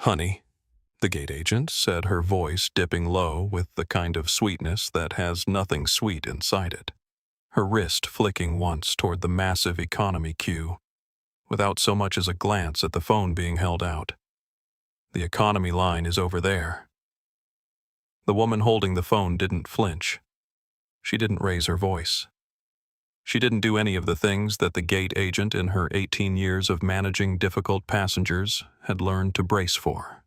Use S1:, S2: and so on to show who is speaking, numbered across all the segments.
S1: "Honey," the gate agent said, her voice dipping low with the kind of sweetness that has nothing sweet inside it, her wrist flicking once toward the massive economy queue, without so much as a glance at the phone being held out. "The economy line is over there." The woman holding the phone didn't flinch. She didn't raise her voice. She didn't do any of the things that the gate agent in her 18 years of managing difficult passengers had learned to brace for.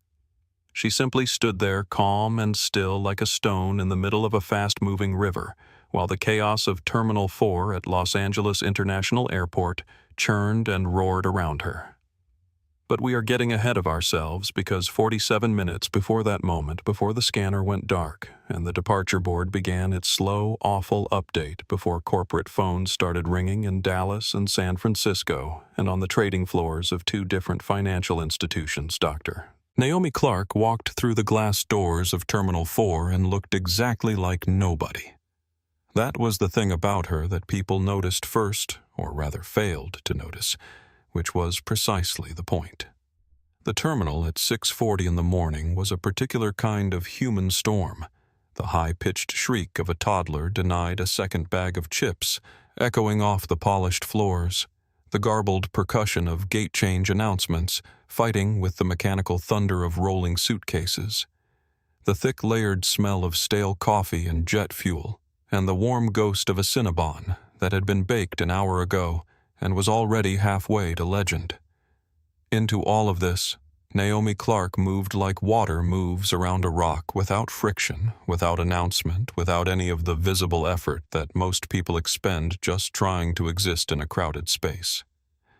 S1: She simply stood there calm and still like a stone in the middle of a fast-moving river, while the chaos of Terminal 4 at Los Angeles International Airport churned and roared around her. But we are getting ahead of ourselves because 47 minutes before that moment, before the scanner went dark and the departure board began its slow, awful update before corporate phones started ringing in Dallas and San Francisco and on the trading floors of two different financial institutions, Dr. Naomi Clark walked through the glass doors of Terminal 4 and looked exactly like nobody. That was the thing about her that people noticed first, or rather failed to notice, which was precisely the point. The terminal at 6:40 in the morning was a particular kind of human storm. The high-pitched shriek of a toddler denied a second bag of chips, echoing off the polished floors, the garbled percussion of gate change announcements, fighting with the mechanical thunder of rolling suitcases, the thick layered smell of stale coffee and jet fuel, and the warm ghost of a Cinnabon that had been baked an hour ago and was already halfway to legend. Into all of this, Naomi Clark moved like water moves around a rock, without friction, without announcement, without any of the visible effort that most people expend just trying to exist in a crowded space.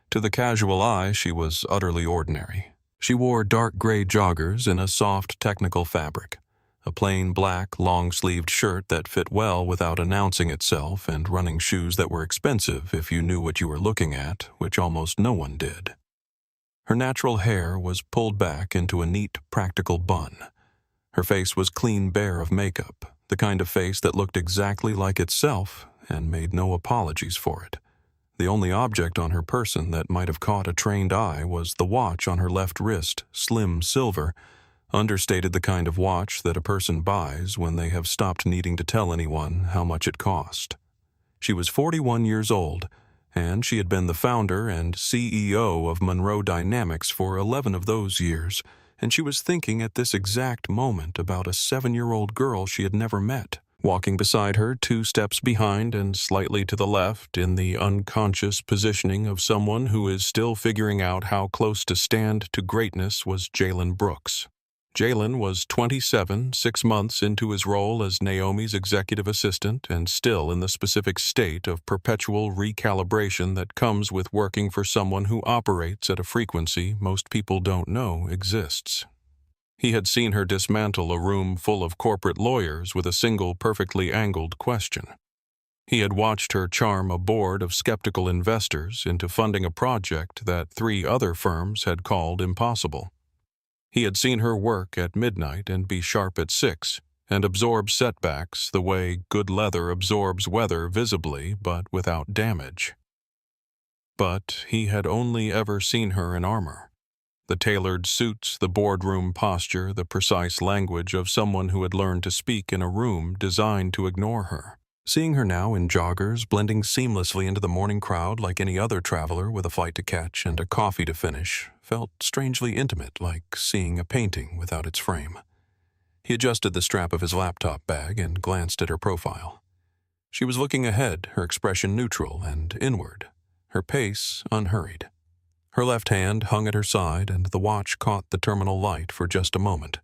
S1: To the casual eye, she was utterly ordinary. She wore dark gray joggers in a soft technical fabric, a plain black long-sleeved shirt that fit well without announcing itself, and running shoes that were expensive if you knew what you were looking at, which almost no one did. Her natural hair was pulled back into a neat, practical bun. Her face was clean bare of makeup, the kind of face that looked exactly like itself and made no apologies for it. The only object on her person that might have caught a trained eye was the watch on her left wrist, slim silver, understated the kind of watch that a person buys when they have stopped needing to tell anyone how much it cost. She was 41 years old, and she had been the founder and CEO of Monroe Dynamics for 11 of those years, and she was thinking at this exact moment about a 7-year-old girl she had never met, walking beside her 2 steps behind and slightly to the left in the unconscious positioning of someone who is still figuring out how close to stand to greatness was Jalen Brooks. Jalen was 27, 6 months into his role as Naomi's executive assistant, and still in the specific state of perpetual recalibration that comes with working for someone who operates at a frequency most people don't know exists. He had seen her dismantle a room full of corporate lawyers with a single perfectly angled question. He had watched her charm a board of skeptical investors into funding a project that 3 other firms had called impossible. He had seen her work at midnight and be sharp at 6, and absorb setbacks the way good leather absorbs weather visibly but without damage. But he had only ever seen her in armor. The tailored suits, the boardroom posture, the precise language of someone who had learned to speak in a room designed to ignore her. Seeing her now in joggers, blending seamlessly into the morning crowd like any other traveler with a flight to catch and a coffee to finish, felt strangely intimate, like seeing a painting without its frame. He adjusted the strap of his laptop bag and glanced at her profile. She was looking ahead, her expression neutral and inward, her pace unhurried. Her left hand hung at her side, and the watch caught the terminal light for just a moment.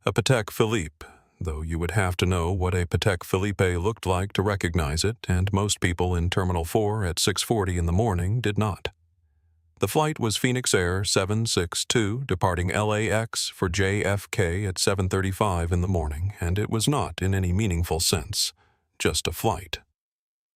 S1: A Patek Philippe, though you would have to know what a Patek Philippe looked like to recognize it, and most people in Terminal 4 at 6:40 in the morning did not. The flight was Phoenix Air 762, departing LAX for JFK at 7:35 in the morning, and it was not, in any meaningful sense, just a flight.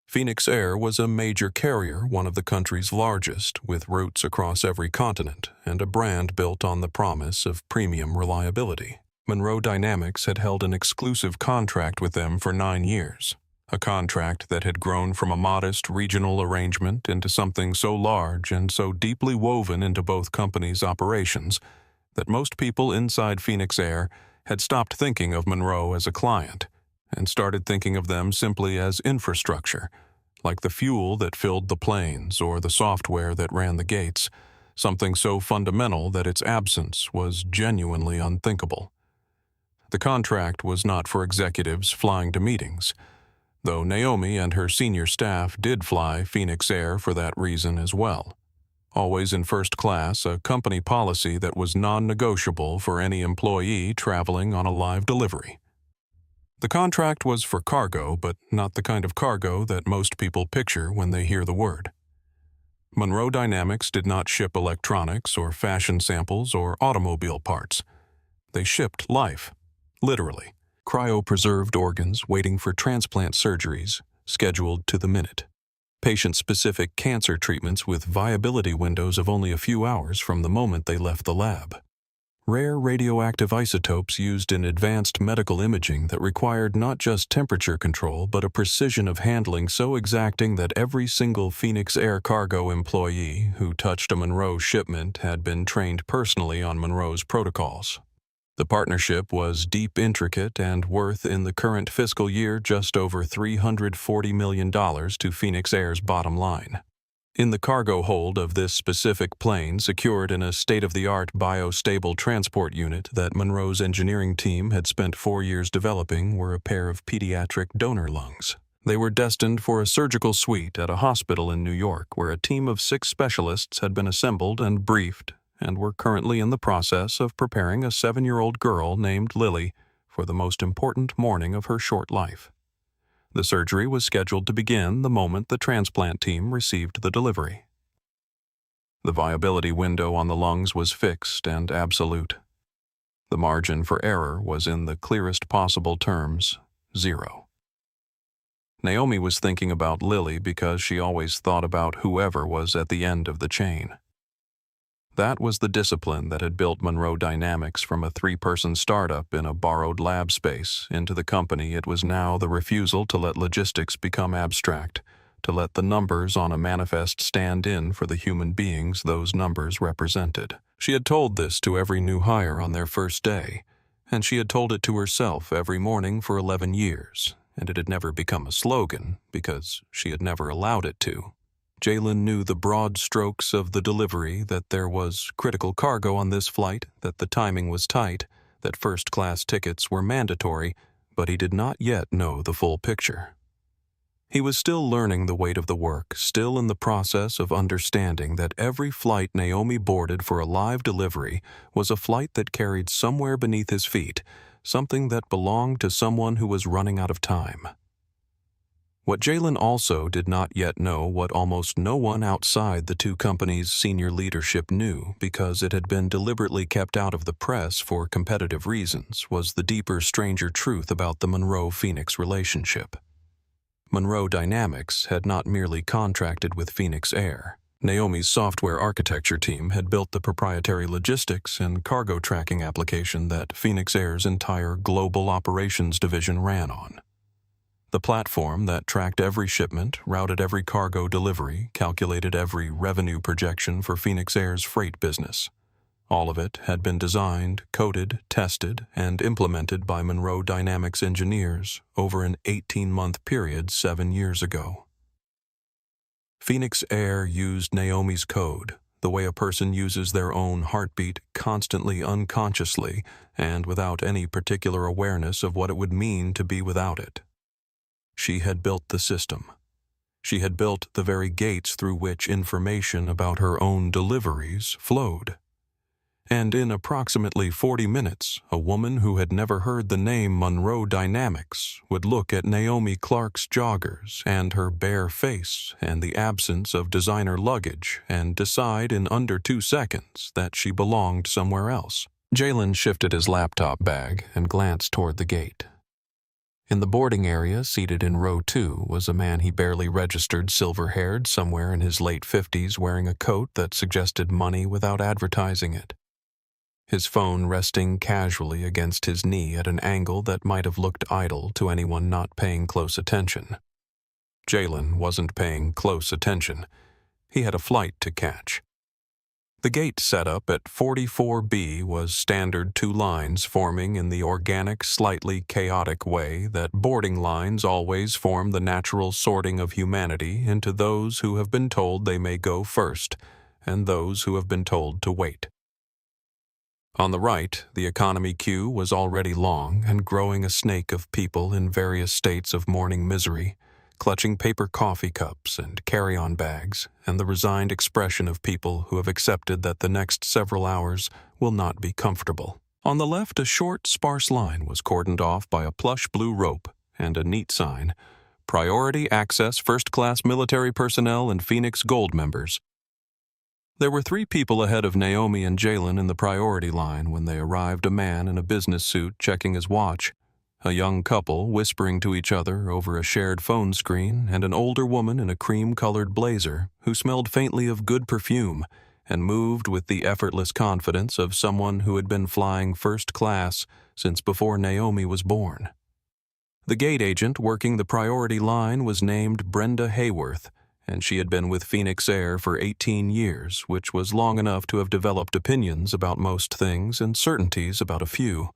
S1: Phoenix Air was a major carrier, one of the country's largest, with routes across every continent, and a brand built on the promise of premium reliability. Monroe Dynamics had held an exclusive contract with them for 9 years, a contract that had grown from a modest regional arrangement into something so large and so deeply woven into both companies' operations that most people inside Phoenix Air had stopped thinking of Monroe as a client and started thinking of them simply as infrastructure, like the fuel that filled the planes or the software that ran the gates, something so fundamental that its absence was genuinely unthinkable. The contract was not for executives flying to meetings, though Naomi and her senior staff did fly Phoenix Air for that reason as well. Always in first class, a company policy that was non-negotiable for any employee traveling on a live delivery. The contract was for cargo, but not the kind of cargo that most people picture when they hear the word. Monroe Dynamics did not ship electronics or fashion samples or automobile parts. They shipped life, literally. Cryopreserved organs waiting for transplant surgeries, scheduled to the minute. Patient-specific cancer treatments with viability windows of only a few hours from the moment they left the lab. Rare radioactive isotopes used in advanced medical imaging that required not just temperature control but a precision of handling so exacting that every single Phoenix Air cargo employee who touched a Monroe shipment had been trained personally on Monroe's protocols. The partnership was deep, intricate, and worth in the current fiscal year just over $340 million to Phoenix Air's bottom line. In the cargo hold of this specific plane, secured in a state-of-the-art biostable transport unit that Monroe's engineering team had spent 4 years developing, were a pair of pediatric donor lungs. They were destined for a surgical suite at a hospital in New York where a team of 6 specialists had been assembled and briefed and were currently in the process of preparing a 7-year-old girl named Lily for the most important morning of her short life. The surgery was scheduled to begin the moment the transplant team received the delivery. The viability window on the lungs was fixed and absolute. The margin for error was in the clearest possible terms, 0. Naomi was thinking about Lily because she always thought about whoever was at the end of the chain. That was the discipline that had built Monroe Dynamics from a 3-person startup in a borrowed lab space into the company it was now, the refusal to let logistics become abstract, to let the numbers on a manifest stand in for the human beings those numbers represented. She had told this to every new hire on their first day, and she had told it to herself every morning for 11 years, and it had never become a slogan because she had never allowed it to. Jalen knew the broad strokes of the delivery, that there was critical cargo on this flight, that the timing was tight, that first-class tickets were mandatory, but he did not yet know the full picture. He was still learning the weight of the work, still in the process of understanding that every flight Naomi boarded for a live delivery was a flight that carried somewhere beneath his feet, something that belonged to someone who was running out of time. What Jalen also did not yet know, what almost no one outside the 2 companies' senior leadership knew because it had been deliberately kept out of the press for competitive reasons, was the deeper, stranger truth about the Monroe-Phoenix relationship. Monroe Dynamics had not merely contracted with Phoenix Air. Naomi's software architecture team had built the proprietary logistics and cargo tracking application that Phoenix Air's entire global operations division ran on. The platform that tracked every shipment, routed every cargo delivery, calculated every revenue projection for Phoenix Air's freight business. All of it had been designed, coded, tested, and implemented by Monroe Dynamics engineers over an 18-month period 7 years ago. Phoenix Air used Naomi's code, the way a person uses their own heartbeat, constantly unconsciously and without any particular awareness of what it would mean to be without it. She had built the system. She had built the very gates through which information about her own deliveries flowed. And in approximately 40 minutes, a woman who had never heard the name Monroe Dynamics would look at Naomi Clark's joggers and her bare face and the absence of designer luggage and decide in under 2 seconds that she belonged somewhere else. Jalen shifted his laptop bag and glanced toward the gate. In the boarding area, seated in row 2, was a man he barely registered, silver-haired, somewhere in his late 50s, wearing a coat that suggested money without advertising it. His phone resting casually against his knee at an angle that might have looked idle to anyone not paying close attention. Jalen wasn't paying close attention. He had a flight to catch. The gate setup at 44B was standard two lines forming in the organic, slightly chaotic way that boarding lines always form, the natural sorting of humanity into those who have been told they may go first and those who have been told to wait. On the right, the economy queue was already long and growing, a snake of people in various states of morning misery, clutching paper coffee cups and carry-on bags, and the resigned expression of people who have accepted that the next several hours will not be comfortable. On the left, a short, sparse line was cordoned off by a plush blue rope and a neat sign: Priority Access First-Class Military Personnel and Phoenix Gold Members. There were 3 people ahead of Naomi and Jalen in the priority line when they arrived: a man in a business suit checking his watch, a young couple whispering to each other over a shared phone screen, and an older woman in a cream-colored blazer who smelled faintly of good perfume and moved with the effortless confidence of someone who had been flying first class since before Naomi was born. The gate agent working the priority line was named Brenda Hayworth, and she had been with Phoenix Air for 18 years, which was long enough to have developed opinions about most things and certainties about a few.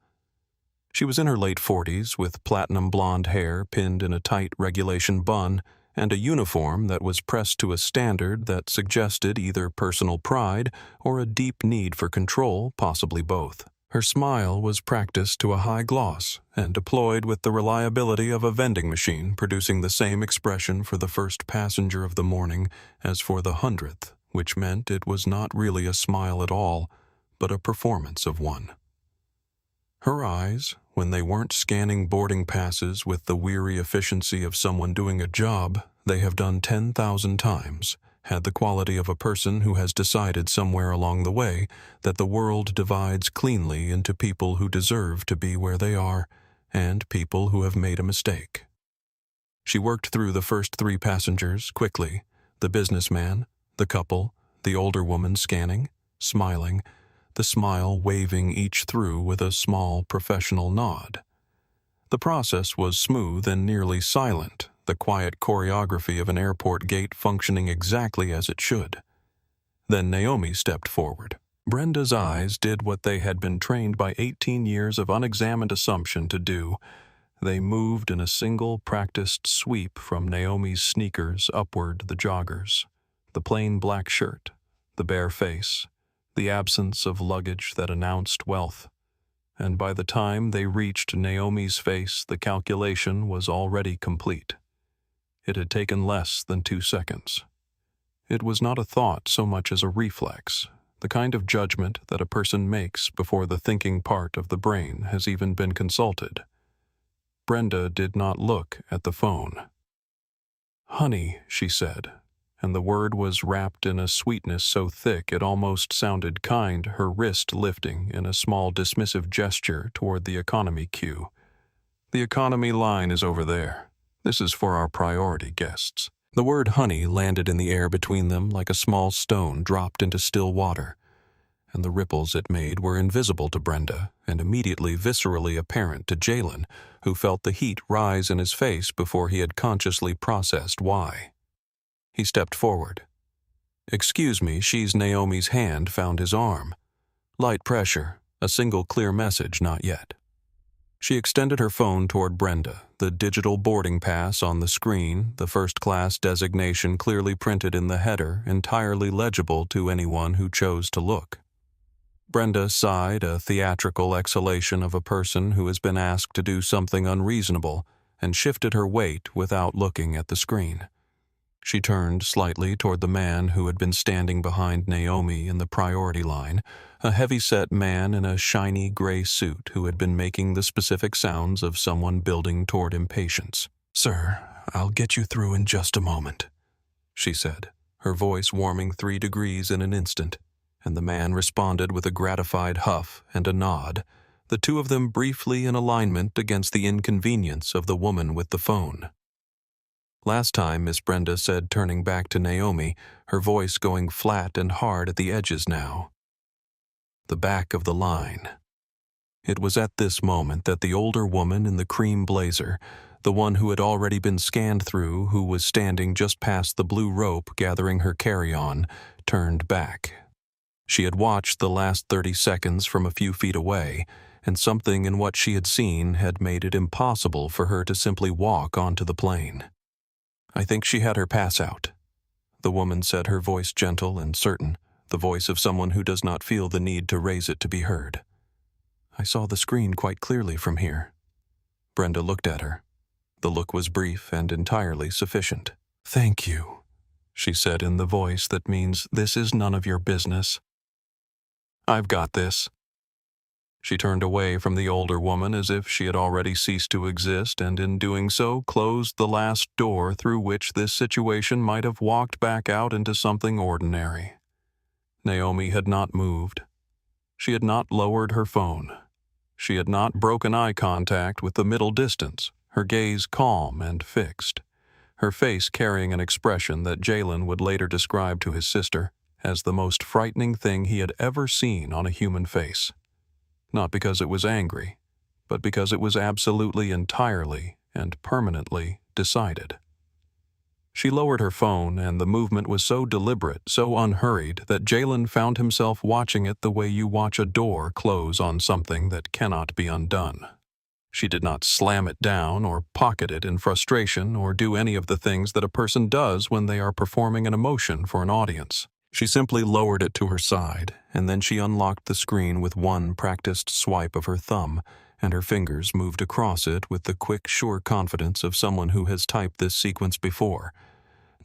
S1: She was in her late 40s, with platinum blonde hair pinned in a tight regulation bun and a uniform that was pressed to a standard that suggested either personal pride or a deep need for control, possibly both. Her smile was practiced to a high gloss and deployed with the reliability of a vending machine, producing the same expression for the first passenger of the morning as for the 100th, which meant it was not really a smile at all, but a performance of one. Her eyes, when they weren't scanning boarding passes with the weary efficiency of someone doing a job they have done 10,000 times, had the quality of a person who has decided somewhere along the way that the world divides cleanly into people who deserve to be where they are and people who have made a mistake. She worked through the first 3 passengers quickly: the businessman, the couple, the older woman, scanning, smiling, the smile waving each through with a small professional nod. The process was smooth and nearly silent, the quiet choreography of an airport gate functioning exactly as it should. Then Naomi stepped forward. Brenda's eyes did what they had been trained by 18 years of unexamined assumption to do. They moved in a single practiced sweep from Naomi's sneakers upward, the joggers, the plain black shirt, the bare face, the absence of luggage that announced wealth. And by the time they reached Naomi's face, the calculation was already complete. It had taken less than 2 seconds. It was not a thought so much as a reflex, the kind of judgment that a person makes before the thinking part of the brain has even been consulted. Brenda did not look at the phone. "Honey," she said, and the word was wrapped in a sweetness so thick it almost sounded kind, her wrist lifting in a small dismissive gesture toward the economy queue. "The economy line is over there. This is for our priority guests." The word honey landed in the air between them like a small stone dropped into still water, and the ripples it made were invisible to Brenda and immediately viscerally apparent to Jalen, who felt the heat rise in his face before he had consciously processed why. He stepped forward. "Excuse me," she's Naomi's hand found his arm. Light pressure, a single clear message, "Not yet." She extended her phone toward Brenda, the digital boarding pass on the screen, the first-class designation clearly printed in the header, entirely legible to anyone who chose to look. Brenda sighed, a theatrical exhalation of a person who has been asked to do something unreasonable, and shifted her weight without looking at the screen. She turned slightly toward the man who had been standing behind Naomi in the priority line, a heavy-set man in a shiny gray suit who had been making the specific sounds of someone building toward impatience. "Sir, I'll get you through in just a moment," she said, her voice warming 3 degrees in an instant, and the man responded with a gratified huff and a nod, the 2 of them briefly in alignment against the inconvenience of the woman with the phone. "Last time," Miss Brenda said, turning back to Naomi, her voice going flat and hard at the edges now. "The back of the line." It was at this moment that the older woman in the cream blazer, the one who had already been scanned through, who was standing just past the blue rope gathering her carry-on, turned back. She had watched the last 30 seconds from a few feet away, and something in what she had seen had made it impossible for her to simply walk onto the plane. "I think she had her pass out," the woman said, her voice gentle and certain, the voice of someone who does not feel the need to raise it to be heard. "I saw the screen quite clearly from here." Brenda looked at her. The look was brief and entirely sufficient. "Thank you," she said in the voice that means this is none of your business. "I've got this." She turned away from the older woman as if she had already ceased to exist, and in doing so closed the last door through which this situation might have walked back out into something ordinary. Naomi had not moved. She had not lowered her phone. She had not broken eye contact with the middle distance, her gaze calm and fixed, her face carrying an expression that Jalen would later describe to his sister as the most frightening thing he had ever seen on a human face. Not because it was angry, but because it was absolutely, entirely, and permanently decided. She lowered her phone, and the movement was so deliberate, so unhurried, that Jalen found himself watching it the way you watch a door close on something that cannot be undone. She did not slam it down or pocket it in frustration or do any of the things that a person does when they are performing an emotion for an audience. She simply lowered it to her side, and then she unlocked the screen with one practiced swipe of her thumb, and her fingers moved across it with the quick, sure confidence of someone who has typed this sequence before.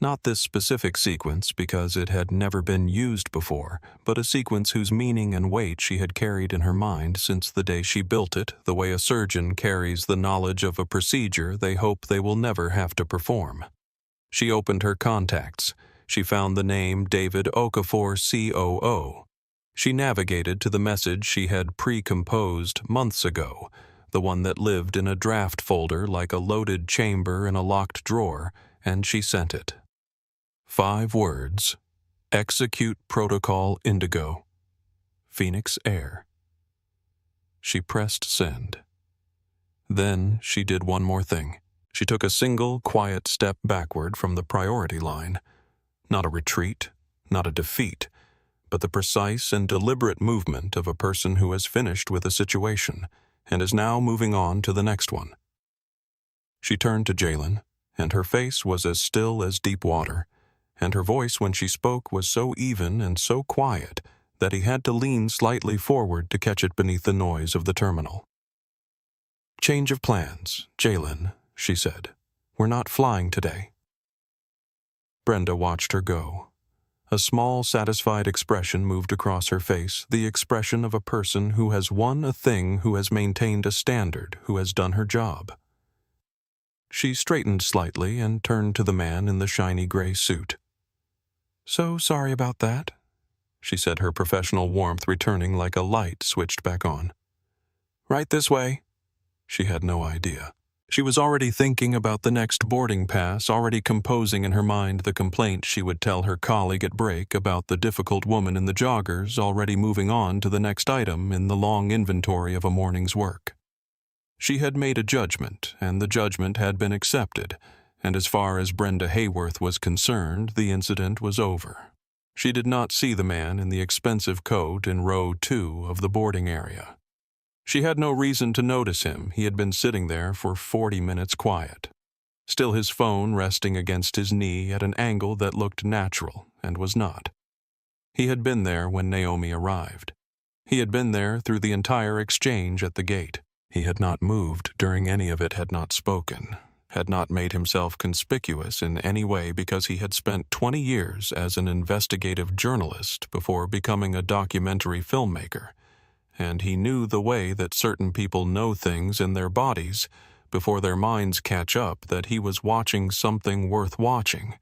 S1: Not this specific sequence because it had never been used before, but a sequence whose meaning and weight she had carried in her mind since the day she built it, the way a surgeon carries the knowledge of a procedure they hope they will never have to perform. She opened her contacts. She found the name David Okafor, COO. She navigated to the message she had pre-composed months ago, the one that lived in a draft folder like a loaded chamber in a locked drawer, and she sent it. 5 words: Execute Protocol Indigo. Phoenix Air. She pressed send. Then she did one more thing. She took a single, quiet step backward from the priority line. Not a retreat, not a defeat, but the precise and deliberate movement of a person who has finished with a situation and is now moving on to the next one. She turned to Jalen, and her face was as still as deep water, and her voice when she spoke was so even and so quiet that he had to lean slightly forward to catch it beneath the noise of the terminal. "Change of plans, Jalen," she said. "We're not flying today." Brenda watched her go. A small, satisfied expression moved across her face, the expression of a person who has won a thing, who has maintained a standard, who has done her job. She straightened slightly and turned to the man in the shiny gray suit. "So sorry about that," she said, her professional warmth returning like a light switched back on. "Right this way." She had no idea. She was already thinking about the next boarding pass, already composing in her mind the complaint she would tell her colleague at break about the difficult woman in the joggers, already moving on to the next item in the long inventory of a morning's work. She had made a judgment, and the judgment had been accepted, and as far as Brenda Hayworth was concerned, the incident was over. She did not see the man in the expensive coat in row 2 of the boarding area. She had no reason to notice him. He had been sitting there for 40 minutes quiet, still his phone resting against his knee at an angle that looked natural and was not. He had been there when Naomi arrived. He had been there through the entire exchange at the gate. He had not moved during any of it, had not spoken, had not made himself conspicuous in any way because he had spent 20 years as an investigative journalist before becoming a documentary filmmaker. And he knew the way that certain people know things in their bodies before their minds catch up that he was watching something worth watching.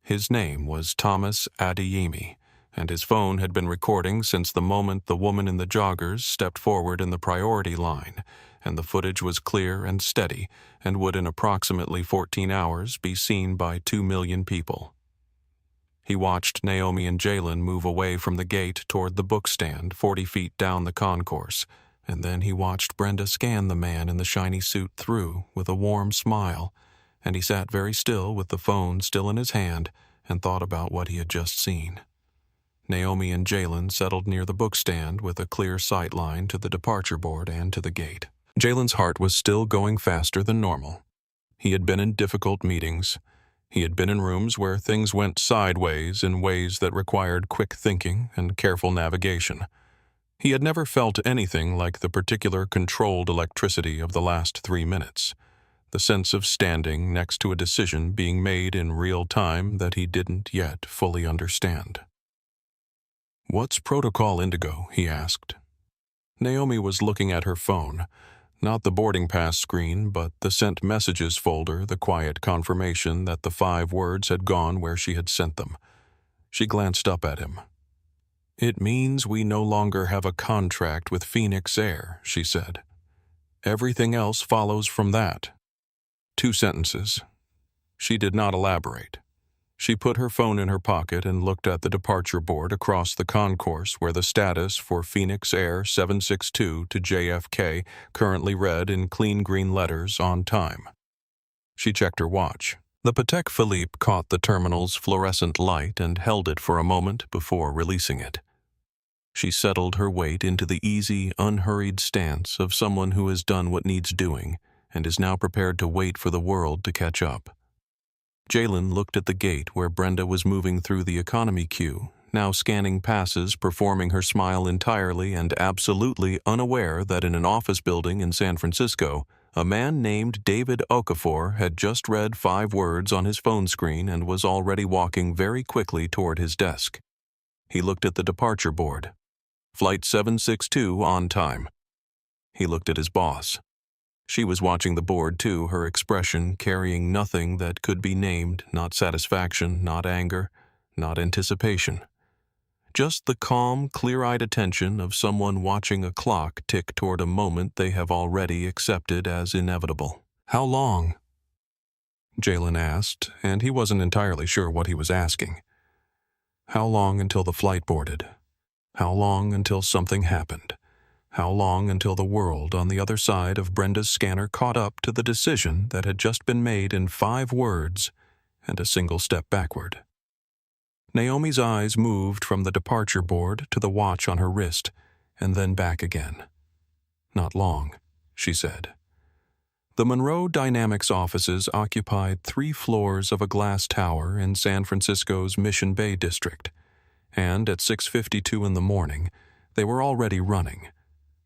S1: His name was Thomas Adeyemi, and his phone had been recording since the moment the woman in the joggers stepped forward in the priority line, and the footage was clear and steady and would in approximately 14 hours be seen by 2 million people. He watched Naomi and Jalen move away from the gate toward the bookstand 40 feet down the concourse, and then he watched Brenda scan the man in the shiny suit through with a warm smile, and he sat very still with the phone still in his hand and thought about what he had just seen. Naomi and Jalen settled near the bookstand with a clear sight line to the departure board and to the gate. Jalen's heart was still going faster than normal. He had been in difficult meetings. He had been in rooms where things went sideways in ways that required quick thinking and careful navigation. He had never felt anything like the particular controlled electricity of the last 3 minutes, the sense of standing next to a decision being made in real time that he didn't yet fully understand. "What's Protocol Indigo?" he asked. Naomi was looking at her phone, not the boarding pass screen, but the sent messages folder, the quiet confirmation that the 5 words had gone where she had sent them. She glanced up at him. "It means we no longer have a contract with Phoenix Air," she said. "Everything else follows from that." 2 sentences. She did not elaborate. She put her phone in her pocket and looked at the departure board across the concourse where the status for Phoenix Air 762 to JFK currently read in clean green letters, "On time." She checked her watch. The Patek Philippe caught the terminal's fluorescent light and held it for a moment before releasing it. She settled her weight into the easy, unhurried stance of someone who has done what needs doing and is now prepared to wait for the world to catch up. Jalen looked at the gate where Brenda was moving through the economy queue, now scanning passes, performing her smile entirely and absolutely unaware that in an office building in San Francisco, a man named David Okafor had just read 5 words on his phone screen and was already walking very quickly toward his desk. He looked at the departure board. Flight 762 on time. He looked at his boss. She was watching the board too, her expression carrying nothing that could be named, not satisfaction, not anger, not anticipation. Just the calm, clear-eyed attention of someone watching a clock tick toward a moment they have already accepted as inevitable. "How long?" Jalen asked, and he wasn't entirely sure what he was asking. How long until the flight boarded? How long until something happened? How long until the world on the other side of Brenda's scanner caught up to the decision that had just been made in 5 words and a single step backward? Naomi's eyes moved from the departure board to the watch on her wrist, and then back again. "Not long," she said. The Monroe Dynamics offices occupied 3 floors of a glass tower in San Francisco's Mission Bay district, and at 6:52 in the morning, they were already running.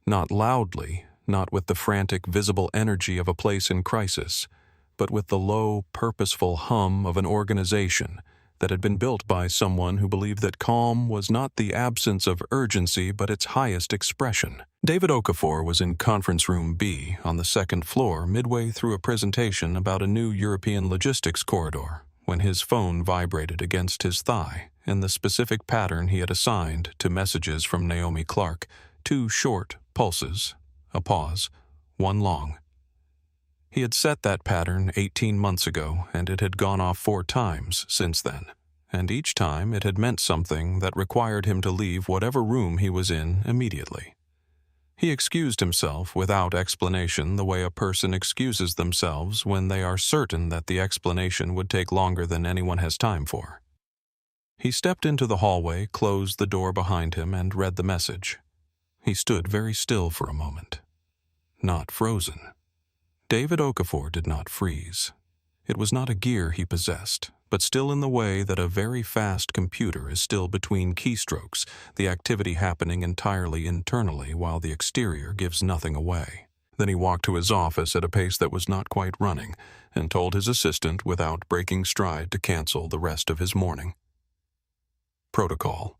S1: Not loudly, not with the frantic, visible energy of a place in crisis, but with the low, purposeful hum of an organization that had been built by someone who believed that calm was not the absence of urgency but its highest expression. David Okafor was in Conference Room B on the 2nd floor midway through a presentation about a new European logistics corridor when his phone vibrated against his thigh in the specific pattern he had assigned to messages from Naomi Clark, 2 short pulses, a pause, 1 long. He had set that pattern 18 months ago, and it had gone off 4 times since then, and each time it had meant something that required him to leave whatever room he was in immediately. He excused himself without explanation the way a person excuses themselves when they are certain that the explanation would take longer than anyone has time for. He stepped into the hallway, closed the door behind him, and read the message. He stood very still for a moment. Not frozen. David Okafor did not freeze. It was not a gear he possessed, but still in the way that a very fast computer is still between keystrokes, the activity happening entirely internally while the exterior gives nothing away. Then he walked to his office at a pace that was not quite running, and told his assistant without breaking stride to cancel the rest of his morning. Protocol.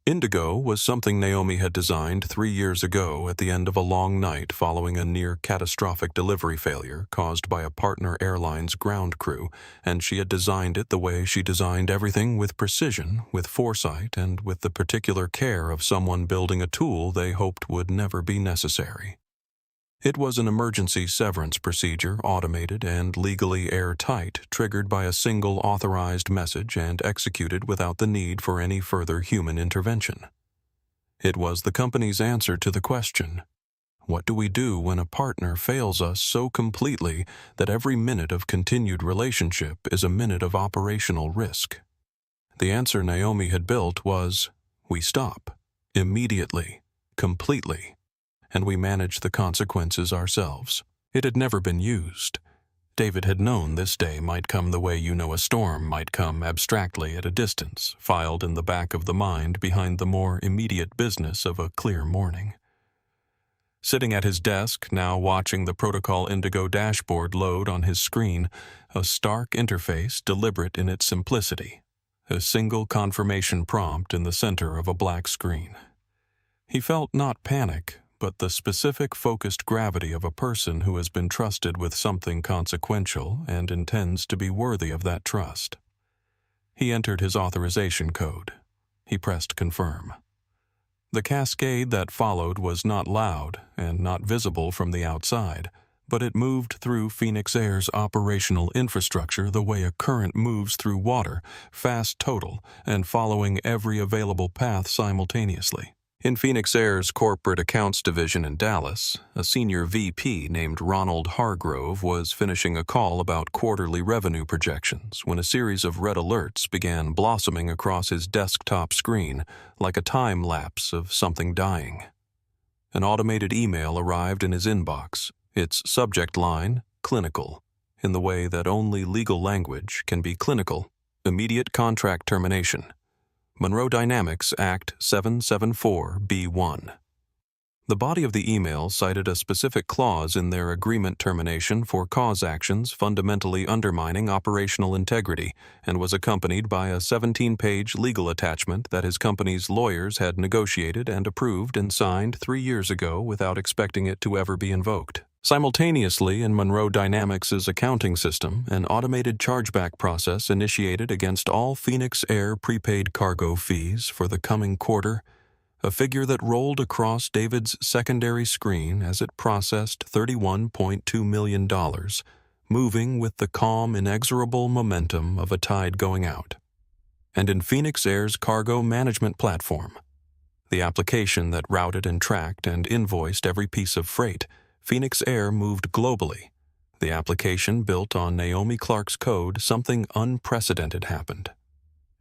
S1: Indigo was something Naomi had designed 3 years ago at the end of a long night following a near-catastrophic delivery failure caused by a partner airline's ground crew, and she had designed it the way she designed everything, with precision, with foresight, and with the particular care of someone building a tool they hoped would never be necessary. It was an emergency severance procedure, automated and legally airtight, triggered by a single authorized message and executed without the need for any further human intervention. It was the company's answer to the question, what do we do when a partner fails us so completely that every minute of continued relationship is a minute of operational risk? The answer Naomi had built was, we stop. Immediately. Completely. And we manage the consequences ourselves. It had never been used. David had known this day might come the way you know a storm might come abstractly at a distance, filed in the back of the mind behind the more immediate business of a clear morning. Sitting at his desk, now watching the Protocol Indigo dashboard load on his screen, a stark interface deliberate in its simplicity, a single confirmation prompt in the center of a black screen. He felt not panic, but the specific focused gravity of a person who has been trusted with something consequential and intends to be worthy of that trust. He entered his authorization code. He pressed confirm. The cascade that followed was not loud and not visible from the outside, but it moved through Phoenix Air's operational infrastructure the way a current moves through water, fast total, and following every available path simultaneously. In Phoenix Air's corporate accounts division in Dallas, a senior VP named Ronald Hargrove was finishing a call about quarterly revenue projections when a series of red alerts began blossoming across his desktop screen like a time lapse of something dying. An automated email arrived in his inbox, its subject line, clinical, in the way that only legal language can be clinical, immediate contract termination. Monroe Dynamics Act 774B1. The body of the email cited a specific clause in their agreement termination for cause actions fundamentally undermining operational integrity and was accompanied by a 17-page legal attachment that his company's lawyers had negotiated and approved and signed 3 years ago without expecting it to ever be invoked. Simultaneously, in Monroe Dynamics' accounting system, an automated chargeback process initiated against all Phoenix Air prepaid cargo fees for the coming quarter, a figure that rolled across David's secondary screen as it processed $31.2 million, moving with the calm, inexorable momentum of a tide going out. And in Phoenix Air's cargo management platform, the application that routed and tracked and invoiced every piece of freight, Phoenix Air moved globally. The application built on Naomi Clark's code, something unprecedented happened.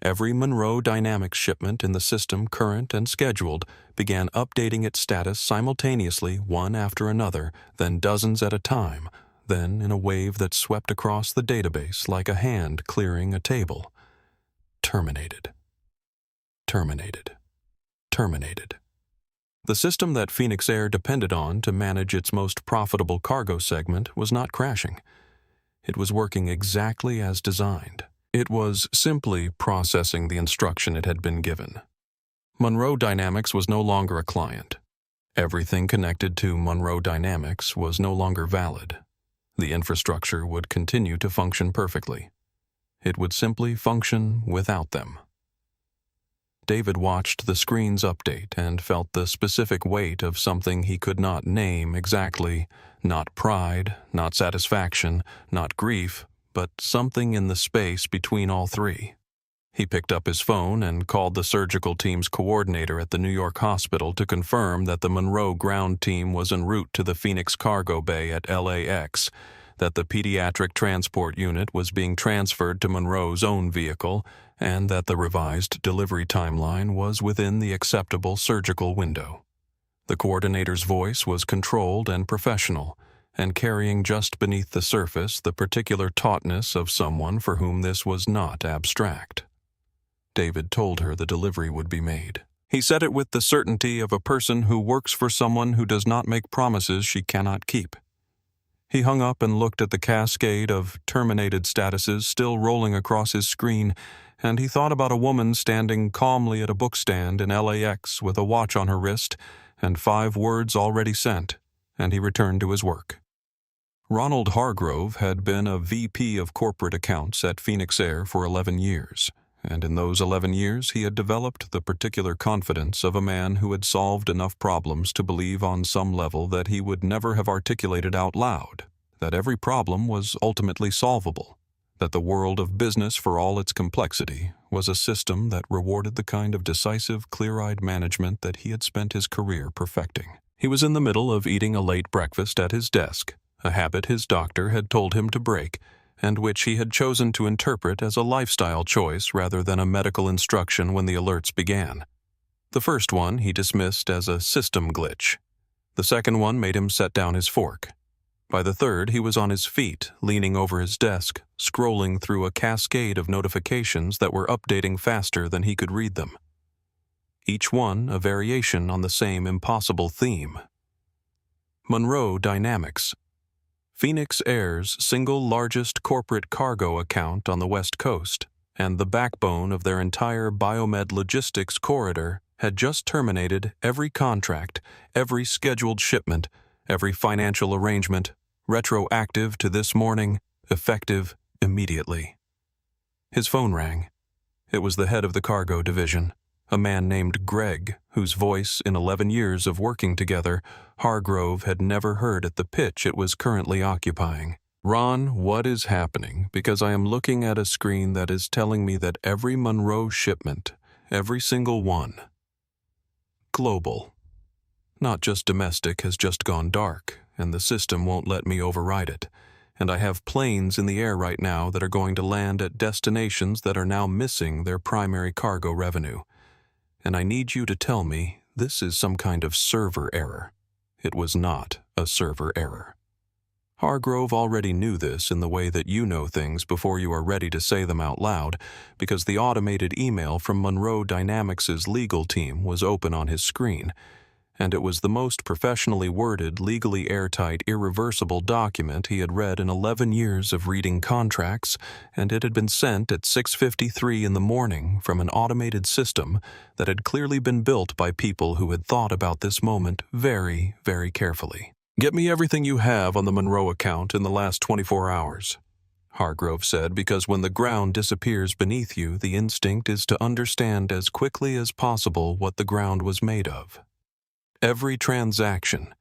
S1: Every Monroe Dynamics shipment in the system, current and scheduled, began updating its status simultaneously, one after another, then dozens at a time, then in a wave that swept across the database like a hand clearing a table. Terminated. Terminated. Terminated. The system that Phoenix Air depended on to manage its most profitable cargo segment was not crashing. It was working exactly as designed. It was simply processing the instruction it had been given. Monroe Dynamics was no longer a client. Everything connected to Monroe Dynamics was no longer valid. The infrastructure would continue to function perfectly. It would simply function without them. David watched the screen's update and felt the specific weight of something he could not name exactly, not pride, not satisfaction, not grief, but something in the space between all three. He picked up his phone and called the surgical team's coordinator at the New York hospital to confirm that the Monroe ground team was en route to the Phoenix cargo bay at LAX, that the pediatric transport unit was being transferred to Monroe's own vehicle, and that the revised delivery timeline was within the acceptable surgical window. The coordinator's voice was controlled and professional, and carrying just beneath the surface the particular tautness of someone for whom this was not abstract. David told her the delivery would be made. He said it with the certainty of a person who works for someone who does not make promises she cannot keep. He hung up and looked at the cascade of terminated statuses still rolling across his screen, and he thought about a woman standing calmly at a bookstand in LAX with a watch on her wrist and 5 words already sent, and he returned to his work. Ronald Hargrove had been a VP of corporate accounts at Phoenix Air for 11 years, and in those 11 years he had developed the particular confidence of a man who had solved enough problems to believe on some level that he would never have articulated out loud, that every problem was ultimately solvable, that the world of business, for all its complexity, was a system that rewarded the kind of decisive, clear-eyed management that he had spent his career perfecting. He was in the middle of eating a late breakfast at his desk, a habit his doctor had told him to break, and which he had chosen to interpret as a lifestyle choice rather than a medical instruction when the alerts began. The first one he dismissed as a system glitch. The second one made him set down his fork. By the third, he was on his feet, leaning over his desk, scrolling through a cascade of notifications that were updating faster than he could read them. Each one a variation on the same impossible theme. Monroe Dynamics. Phoenix Air's single largest corporate cargo account on the West Coast, and the backbone of their entire biomed logistics corridor, had just terminated every contract, every scheduled shipment, every financial arrangement, retroactive to this morning, effective immediately. His phone rang. It was the head of the cargo division, a man named Greg, whose voice, in 11 years of working together, Hargrove had never heard at the pitch it was currently occupying. "Ron, what is happening? Because I am looking at a screen that is telling me that every Monroe shipment, every single one, global, not just domestic, has just gone dark, and the system won't let me override it. And I have planes in the air right now that are going to land at destinations that are now missing their primary cargo revenue. And I need you to tell me this is some kind of server error." It was not a server error. Hargrove already knew this in the way that you know things before you are ready to say them out loud, because the automated email from Monroe Dynamics' legal team was open on his screen, and it was the most professionally worded, legally airtight, irreversible document he had read in 11 years of reading contracts, and it had been sent at 6:53 in the morning from an automated system that had clearly been built by people who had thought about this moment very, very carefully. "Get me everything you have on the Monroe account in the last 24 hours, Hargrove said, because when the ground disappears beneath you, the instinct is to understand as quickly as possible what the ground was made of. Every transaction,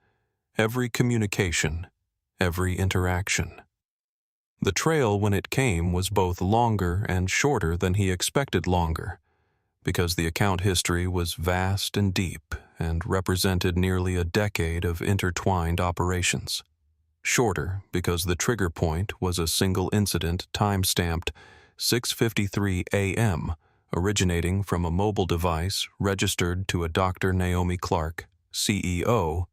S1: every communication, every interaction. The trail when it came was both longer and shorter than he expected longer, because the account history was vast and deep and represented nearly a decade of intertwined operations. Shorter because the trigger point was a single incident time-stamped 6:53 a.m., originating from a mobile device registered to a Dr. Naomi Clark, CEO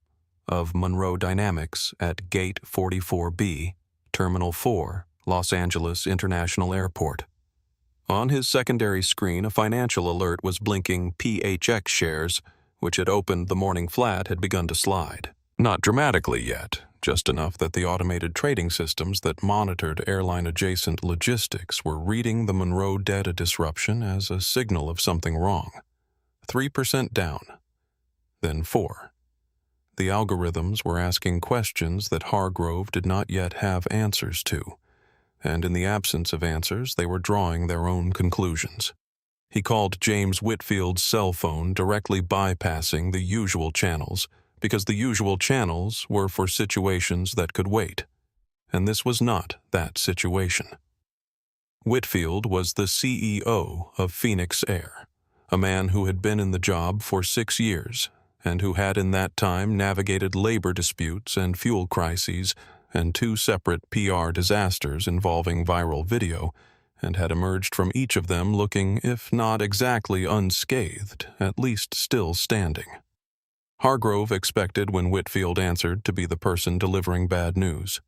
S1: of Monroe Dynamics at Gate 44B, Terminal 4, Los Angeles International Airport. On his secondary screen, a financial alert was blinking. PHX shares, which had opened the morning flat, had begun to slide. Not dramatically yet, just enough that the automated trading systems that monitored airline-adjacent logistics were reading the Monroe data disruption as a signal of something wrong. 3% down. Then 4. The algorithms were asking questions that Hargrove did not yet have answers to, and in the absence of answers, they were drawing their own conclusions. He called James Whitfield's cell phone, directly bypassing the usual channels, because the usual channels were for situations that could wait, and this was not that situation. Whitfield was the CEO of Phoenix Air, a man who had been in the job for 6 years, and who had in that time navigated labor disputes and fuel crises and 2 separate PR disasters involving viral video, and had emerged from each of them looking, if not exactly unscathed, at least still standing. Hargrove expected when Whitfield answered to be the person delivering bad news.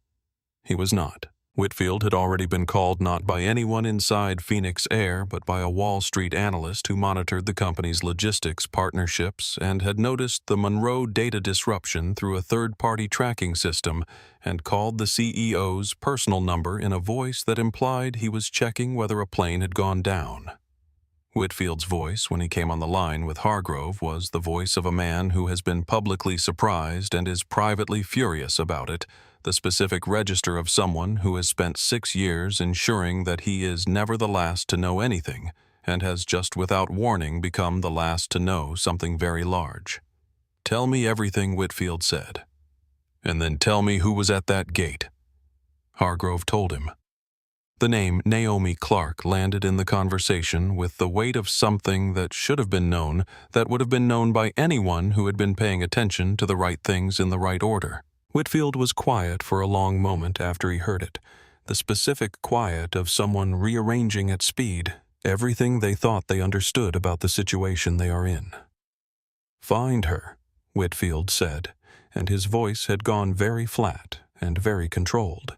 S1: He was not. Whitfield had already been called not by anyone inside Phoenix Air, but by a Wall Street analyst who monitored the company's logistics partnerships and had noticed the Monroe data disruption through a third-party tracking system and called the CEO's personal number in a voice that implied he was checking whether a plane had gone down. Whitfield's voice, when he came on the line with Hargrove, was the voice of a man who has been publicly surprised and is privately furious about it, the specific register of someone who has spent 6 years ensuring that he is never the last to know anything, and has just without warning become the last to know something very large. "Tell me everything," Whitfield said. "And then tell me who was at that gate." Hargrove told him. The name Naomi Clark landed in the conversation with the weight of something that should have been known, that would have been known by anyone who had been paying attention to the right things in the right order. Whitfield was quiet for a long moment after he heard it, the specific quiet of someone rearranging at speed everything they thought they understood about the situation they are in. "Find her," Whitfield said, and his voice had gone very flat and very controlled.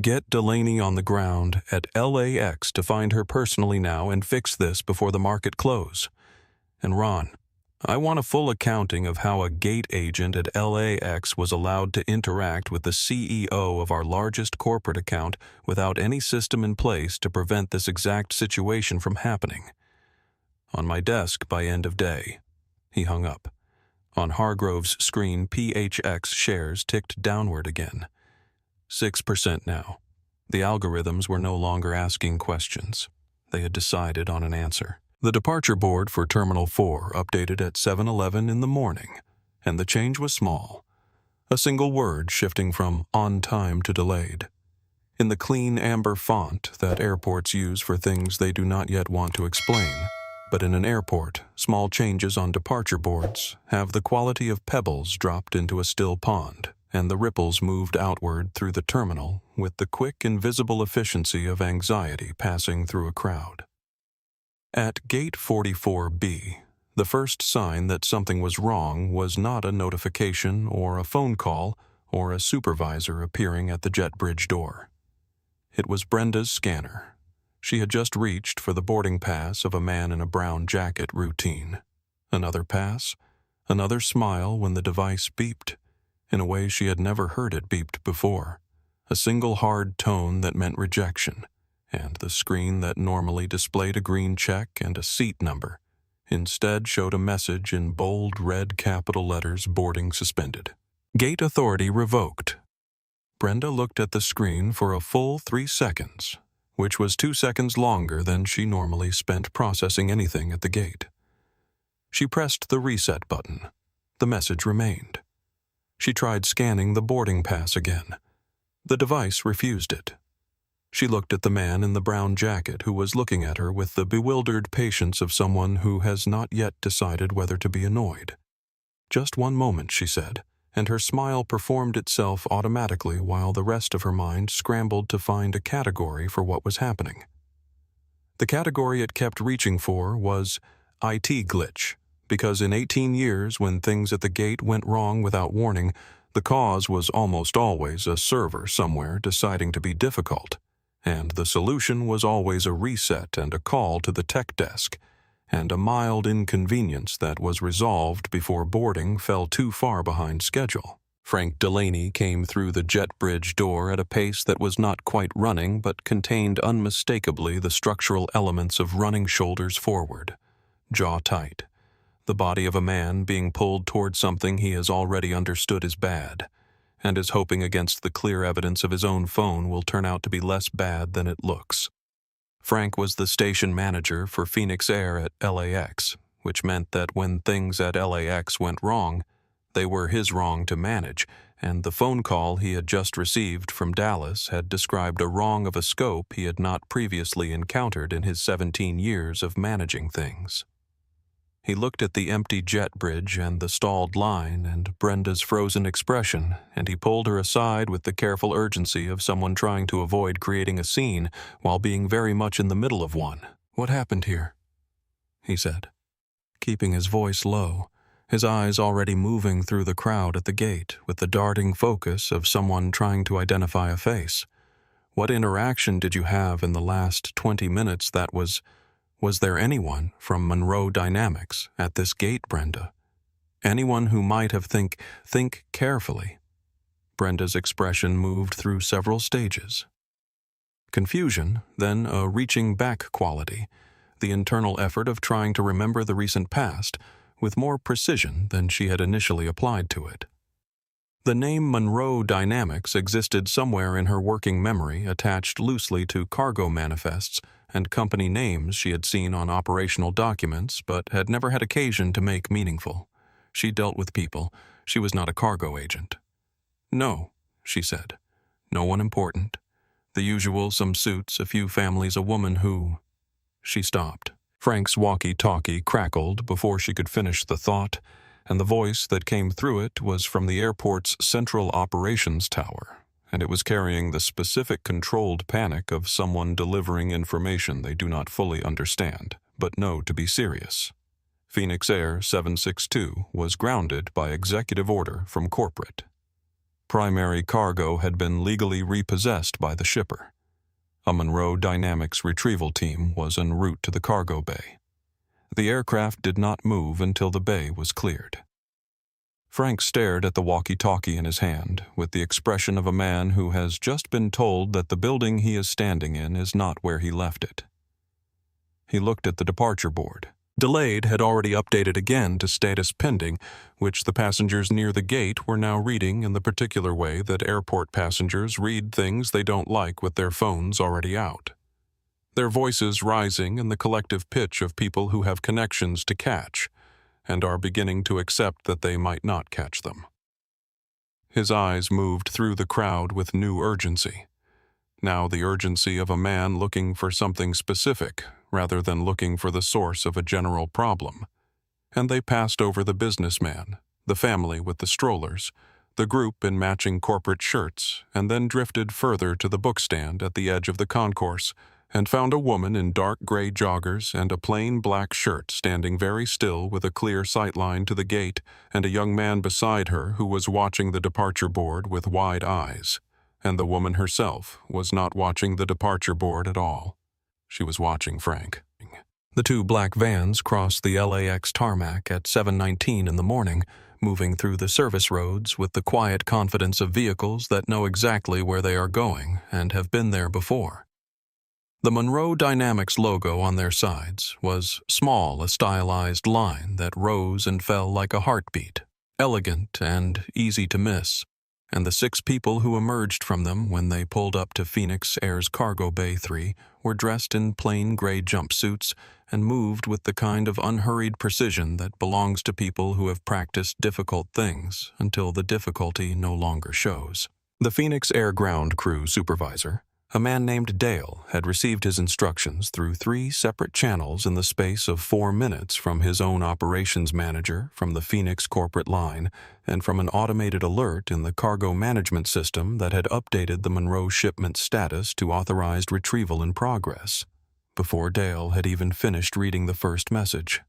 S1: "Get Delaney on the ground at LAX to find her personally now and fix this before the market close. And Ron, I want a full accounting of how a gate agent at LAX was allowed to interact with the CEO of our largest corporate account without any system in place to prevent this exact situation from happening. On my desk by end of day." He hung up. On Hargrove's screen, PHX shares ticked downward again. 6% now. The algorithms were no longer asking questions. They had decided on an answer. The departure board for Terminal 4 updated at 7:11 in the morning, and the change was small. A single word shifting from on time to delayed. In the clean amber font that airports use for things they do not yet want to explain. But in an airport, small changes on departure boards have the quality of pebbles dropped into a still pond, and the ripples moved outward through the terminal with the quick, invisible efficiency of anxiety passing through a crowd. At Gate 44B, the first sign that something was wrong was not a notification or a phone call or a supervisor appearing at the jet bridge door. It was Brenda's scanner. She had just reached for the boarding pass of a man in a brown jacket routine. Another pass, another smile when the device beeped, in a way she had never heard it beeped before. A single hard tone that meant rejection, and the screen that normally displayed a green check and a seat number instead showed a message in bold red capital letters: boarding suspended. Gate authority revoked. Brenda looked at the screen for a full 3 seconds, which was 2 seconds longer than she normally spent processing anything at the gate. She pressed the reset button. The message remained. She tried scanning the boarding pass again. The device refused it. She looked at the man in the brown jacket who was looking at her with the bewildered patience of someone who has not yet decided whether to be annoyed. "Just one moment," she said, and her smile performed itself automatically while the rest of her mind scrambled to find a category for what was happening. The category it kept reaching for was IT glitch, because in 18 years when things at the gate went wrong without warning, the cause was almost always a server somewhere deciding to be difficult, and the solution was always a reset and a call to the tech desk, and a mild inconvenience that was resolved before boarding fell too far behind schedule. Frank Delaney came through the jet bridge door at a pace that was not quite running but contained unmistakably the structural elements of running shoulders forward, jaw tight, the body of a man being pulled toward something he has already understood is bad, and is hoping against the clear evidence of his own phone will turn out to be less bad than it looks. Frank was the station manager for Phoenix Air at LAX, which meant that when things at LAX went wrong, they were his wrong to manage, and the phone call he had just received from Dallas had described a wrong of a scope he had not previously encountered in his 17 years of managing things. He looked at the empty jet bridge and the stalled line and Brenda's frozen expression, and he pulled her aside with the careful urgency of someone trying to avoid creating a scene while being very much in the middle of one. "What happened here?" he said, keeping his voice low, his eyes already moving through the crowd at the gate with the darting focus of someone trying to identify a face. "What interaction did you have in the last 20 minutes that was there anyone from Monroe Dynamics at this gate, Brenda? Anyone who might have think carefully." Brenda's expression moved through several stages. Confusion, then a reaching back quality, the internal effort of trying to remember the recent past with more precision than she had initially applied to it. The name Monroe Dynamics existed somewhere in her working memory, attached loosely to cargo manifests and company names she had seen on operational documents but had never had occasion to make meaningful. She dealt with people. She was not a cargo agent. "No," she said. "No one important. The usual, some suits, a few families, a woman who—" She stopped. Frank's walkie-talkie crackled before she could finish the thought, and the voice that came through it was from the airport's central operations tower, and it was carrying the specific controlled panic of someone delivering information they do not fully understand, but know to be serious. Phoenix Air 762 was grounded by executive order from corporate. Primary cargo had been legally repossessed by the shipper. A Monroe Dynamics retrieval team was en route to the cargo bay. The aircraft did not move until the bay was cleared. Frank stared at the walkie-talkie in his hand with the expression of a man who has just been told that the building he is standing in is not where he left it. He looked at the departure board. Delayed had already updated again to status pending, which the passengers near the gate were now reading in the particular way that airport passengers read things they don't like with their phones already out. Their voices rising in the collective pitch of people who have connections to catch, and are beginning to accept that they might not catch them. His eyes moved through the crowd with new urgency. Now the urgency of a man looking for something specific, rather than looking for the source of a general problem. And they passed over the businessman, the family with the strollers, the group in matching corporate shirts, and then drifted further to the bookstand at the edge of the concourse, and found a woman in dark gray joggers and a plain black shirt standing very still with a clear sightline to the gate, and a young man beside her who was watching the departure board with wide eyes. And the woman herself was not watching the departure board at all. She was watching Frank. The two black vans crossed the LAX tarmac at 7:19 in the morning, moving through the service roads with the quiet confidence of vehicles that know exactly where they are going and have been there before. The Monroe Dynamics logo on their sides was small, a stylized line that rose and fell like a heartbeat, elegant and easy to miss, and the 6 people who emerged from them when they pulled up to Phoenix Air's Cargo Bay 3 were dressed in plain gray jumpsuits and moved with the kind of unhurried precision that belongs to people who have practiced difficult things until the difficulty no longer shows. The Phoenix Air ground crew supervisor, a man named Dale, had received his instructions through 3 separate channels in the space of 4 minutes from his own operations manager, from the Phoenix corporate line, and from an automated alert in the cargo management system that had updated the Monroe shipment status to authorized retrieval in progress, before Dale had even finished reading the first message.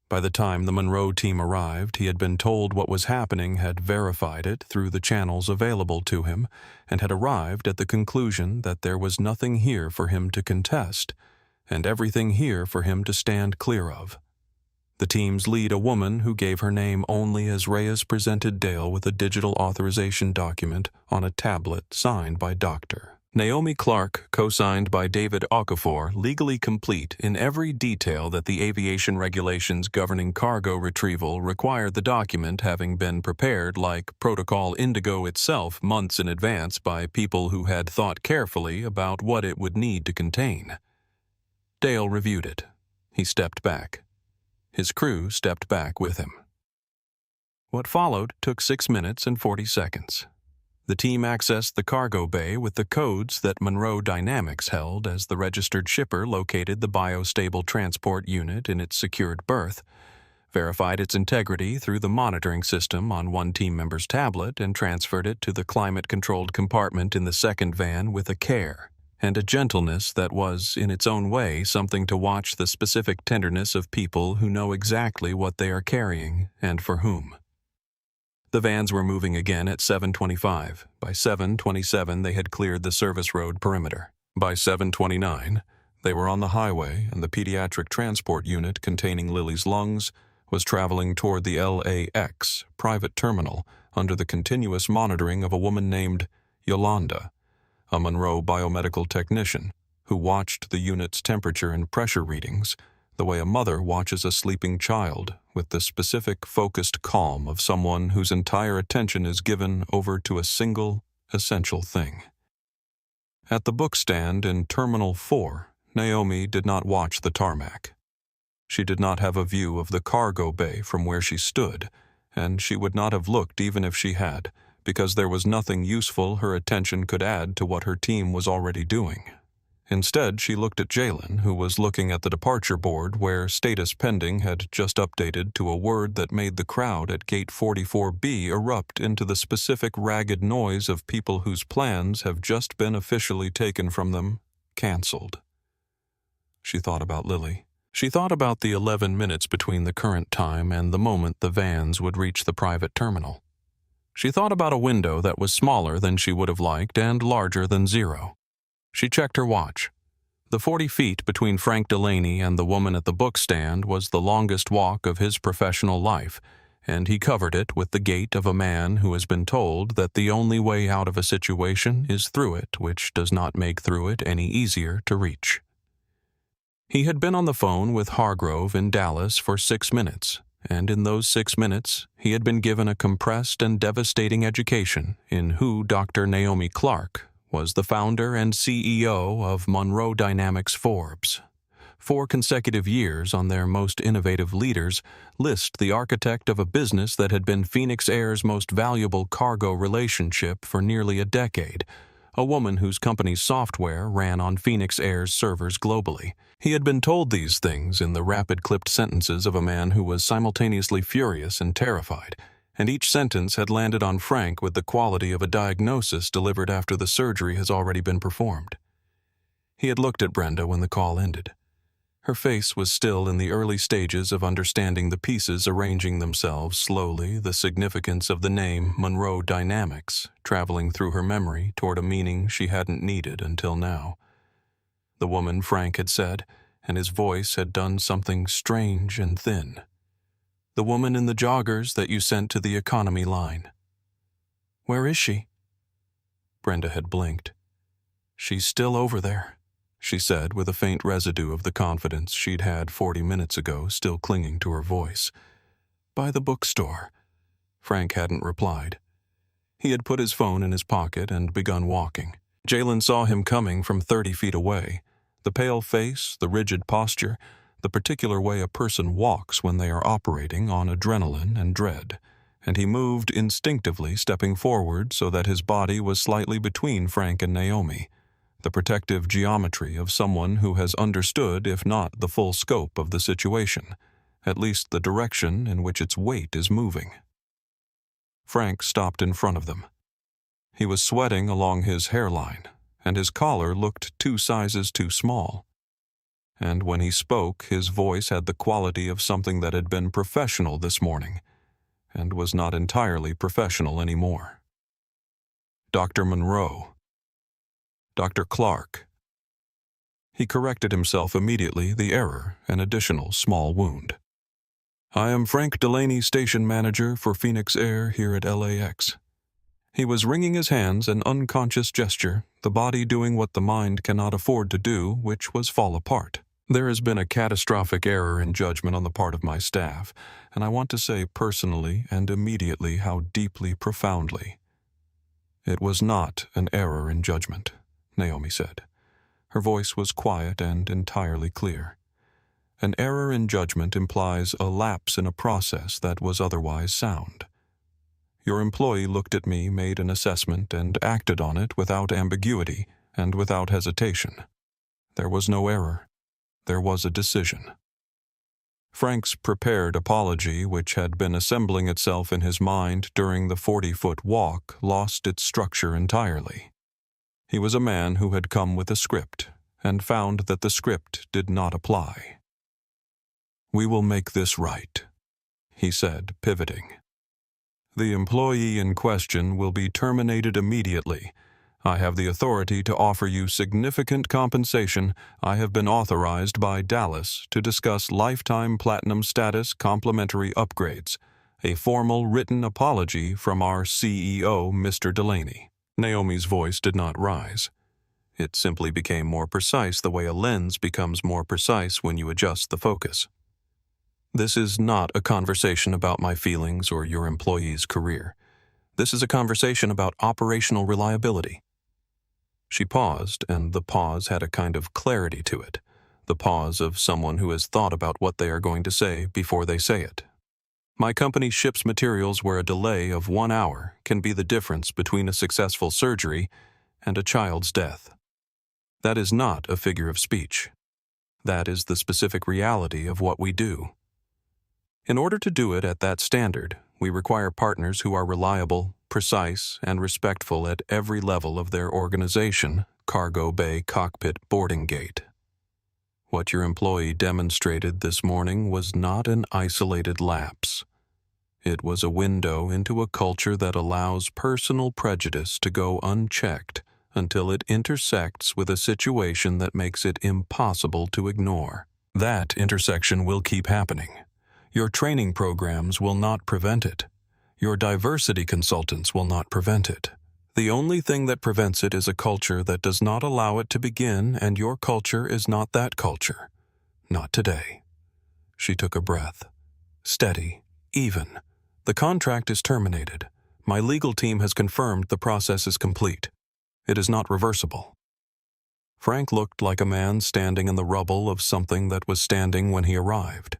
S1: By the time the Monroe team arrived, he had been told what was happening, had verified it through the channels available to him, and had arrived at the conclusion that there was nothing here for him to contest, and everything here for him to stand clear of. The team's lead, a woman who gave her name only as Reyes presented Dale with a digital authorization document on a tablet signed by Dr. Naomi Clark, co-signed by David Okafor, legally complete in every detail that the aviation regulations governing cargo retrieval required, the document having been prepared like Protocol Indigo itself months in advance by people who had thought carefully about what it would need to contain. Dale reviewed it. He stepped back. His crew stepped back with him. What followed took 6 minutes and 40 seconds. The team accessed the cargo bay with the codes that Monroe Dynamics held as the registered shipper located the biostable transport unit in its secured berth, verified its integrity through the monitoring system on one team member's tablet, and transferred it to the climate-controlled compartment in the second van with a care and a gentleness that was, in its own way, something to watch the specific tenderness of people who know exactly what they are carrying and for whom. The vans were moving again at 7:25. By 7:27, they had cleared the service road perimeter. By 7:29, they were on the highway, and the pediatric transport unit containing Lily's lungs was traveling toward the LAX private terminal under the continuous monitoring of a woman named Yolanda, a Monroe biomedical technician who watched the unit's temperature and pressure readings the way a mother watches a sleeping child, with the specific, focused calm of someone whose entire attention is given over to a single, essential thing. At the bookstand in Terminal 4, Naomi did not watch the tarmac. She did not have a view of the cargo bay from where she stood, and she would not have looked even if she had, because there was nothing useful her attention could add to what her team was already doing. Instead, she looked at Jalen, who was looking at the departure board where status pending had just updated to a word that made the crowd at Gate 44B erupt into the specific ragged noise of people whose plans have just been officially taken from them, canceled. She thought about Lily. She thought about the 11 minutes between the current time and the moment the vans would reach the private terminal. She thought about a window that was smaller than she would have liked and larger than 0. She checked her watch. The 40 feet between Frank Delaney and the woman at the bookstand was the longest walk of his professional life, and he covered it with the gait of a man who has been told that the only way out of a situation is through it, which does not make through it any easier to reach. He had been on the phone with Hargrove in Dallas for 6 minutes, and in those 6 minutes, he had been given a compressed and devastating education in who Dr. Naomi Clark was, the founder and CEO of Monroe Dynamics Forbes. 4 consecutive years on their Most Innovative Leaders list the architect of a business that had been Phoenix Air's most valuable cargo relationship for nearly a decade, a woman whose company's software ran on Phoenix Air's servers globally. He had been told these things in the rapid-clipped sentences of a man who was simultaneously furious and terrified, and each sentence had landed on Frank with the quality of a diagnosis delivered after the surgery has already been performed. He had looked at Brenda when the call ended. Her face was still in the early stages of understanding the pieces arranging themselves slowly, the significance of the name Monroe Dynamics traveling through her memory toward a meaning she hadn't needed until now. The woman Frank had said, and his voice had done something strange and thin. The woman in the joggers that you sent to the economy line. Where is she? Brenda had blinked. She's still over there, she said with a faint residue of the confidence she'd had 40 minutes ago still clinging to her voice. By the bookstore. Frank hadn't replied. He had put his phone in his pocket and begun walking. Jalen saw him coming from 30 feet away. The pale face, the rigid posture, the particular way a person walks when they are operating on adrenaline and dread, and he moved instinctively, stepping forward so that his body was slightly between Frank and Naomi, the protective geometry of someone who has understood, if not the full scope of the situation, at least the direction in which its weight is moving. Frank stopped in front of them. He was sweating along his hairline, and his collar looked 2 sizes too small. And when he spoke, his voice had the quality of something that had been professional this morning, and was not entirely professional anymore. Dr. Monroe. Dr. Clark. He corrected himself immediately, the error, an additional small wound. I am Frank Delaney, station manager for Phoenix Air here at LAX. He was wringing his hands, an unconscious gesture, the body doing what the mind cannot afford to do, which was fall apart. There has been a catastrophic error in judgment on the part of my staff, and I want to say personally and immediately how deeply, profoundly. It was not an error in judgment, Naomi said. Her voice was quiet and entirely clear. An error in judgment implies a lapse in a process that was otherwise sound. Your employee looked at me, made an assessment, and acted on it without ambiguity and without hesitation. There was no error. There was a decision. Frank's prepared apology, which had been assembling itself in his mind during the 40-foot walk, lost its structure entirely. He was a man who had come with a script, and found that the script did not apply. We will make this right, he said, pivoting. The employee in question will be terminated immediately. I have the authority to offer you significant compensation. I have been authorized by Dallas to discuss lifetime platinum status complimentary upgrades, a formal written apology from our CEO, Mr. Delaney. Naomi's voice did not rise. It simply became more precise the way a lens becomes more precise when you adjust the focus. This is not a conversation about my feelings or your employee's career. This is a conversation about operational reliability. She paused, and the pause had a kind of clarity to it, the pause of someone who has thought about what they are going to say before they say it. My company ships materials where a delay of 1 hour can be the difference between a successful surgery and a child's death. That is not a figure of speech. That is the specific reality of what we do. In order to do it at that standard, we require partners who are reliable, precise, and respectful at every level of their organization, cargo bay, cockpit, boarding gate. What your employee demonstrated this morning was not an isolated lapse. It was a window into a culture that allows personal prejudice to go unchecked until it intersects with a situation that makes it impossible to ignore. That intersection will keep happening. Your training programs will not prevent it. Your diversity consultants will not prevent it. The only thing that prevents it is a culture that does not allow it to begin, and your culture is not that culture. Not today. She took a breath. Steady, even. The contract is terminated. My legal team has confirmed the process is complete. It is not reversible. Frank looked like a man standing in the rubble of something that was standing when he arrived.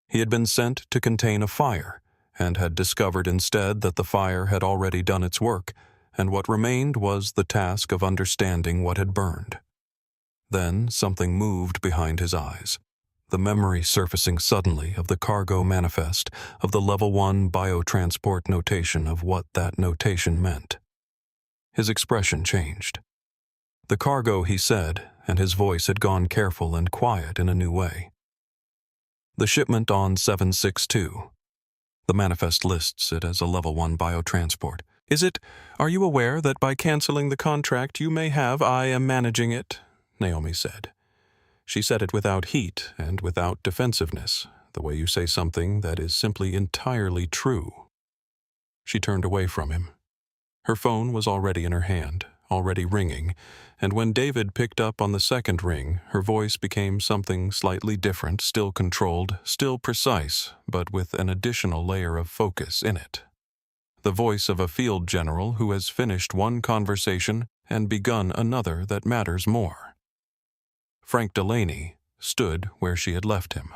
S1: He had been sent to contain a fire, and had discovered instead that the fire had already done its work, and what remained was the task of understanding what had burned. Then something moved behind his eyes. The memory surfacing suddenly of the cargo manifest, of the Level 1 biotransport notation, of what that notation meant. His expression changed. The cargo, he said, and his voice had gone careful and quiet in a new way. The shipment on 762. The manifest lists it as a Level 1 biotransport. Are you aware that by canceling the contract you may have I am managing it? Naomi said. She said it without heat and without defensiveness, the way you say something that is simply entirely true. She turned away from him. Her phone was already in her hand, already ringing, and when David picked up on the second ring, her voice became something slightly different, still controlled, still precise, but with an additional layer of focus in it. The voice of a field general who has finished one conversation and begun another that matters more. Frank Delaney stood where she had left him.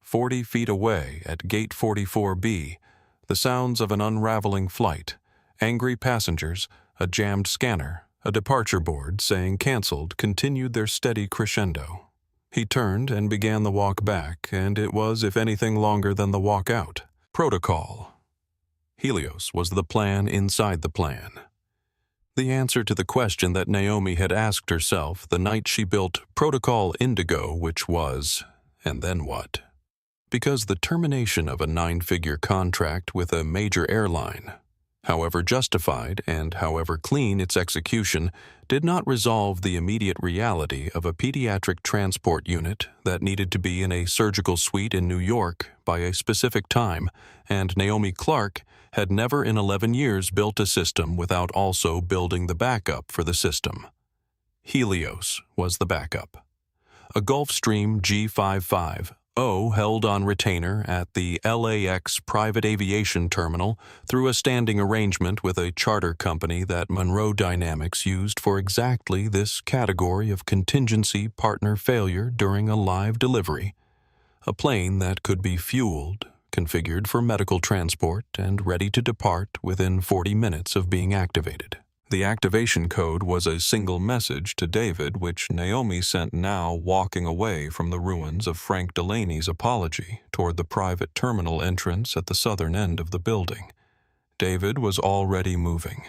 S1: 40 feet away at Gate 44B, the sounds of an unraveling flight, angry passengers, a jammed scanner, a departure board saying canceled continued their steady crescendo. He turned and began the walk back, and it was, if anything, longer than the walk out. Protocol. Helios was the plan inside the plan. The answer to the question that Naomi had asked herself the night she built Protocol Indigo, which was, and then what? Because the termination of a 9-figure contract with a major airline, however justified and however clean its execution, did not resolve the immediate reality of a pediatric transport unit that needed to be in a surgical suite in New York by a specific time, and Naomi Clark had never in 11 years built a system without also building the backup for the system. Helios was the backup. A Gulfstream G55O held on retainer at the LAX private aviation terminal through a standing arrangement with a charter company that Monroe Dynamics used for exactly this category of contingency partner failure during a live delivery. A plane that could be fueled, configured for medical transport, and ready to depart within 40 minutes of being activated. The activation code was a single message to David, which Naomi sent now, walking away from the ruins of Frank Delaney's apology toward the private terminal entrance at the southern end of the building. David was already moving.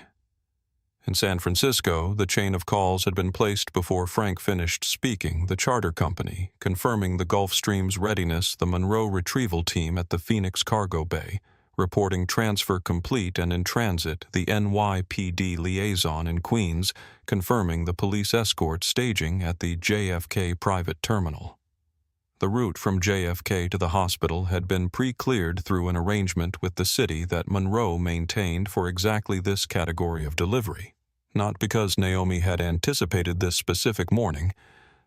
S1: In San Francisco, the chain of calls had been placed before Frank finished speaking, the charter company, confirming the Gulfstream's readiness, the Monroe retrieval team at the Phoenix Cargo Bay, reporting transfer complete and in transit, the NYPD liaison in Queens, confirming the police escort staging at the JFK private terminal. The route from JFK to the hospital had been pre-cleared through an arrangement with the city that Monroe maintained for exactly this category of delivery. Not because Naomi had anticipated this specific morning,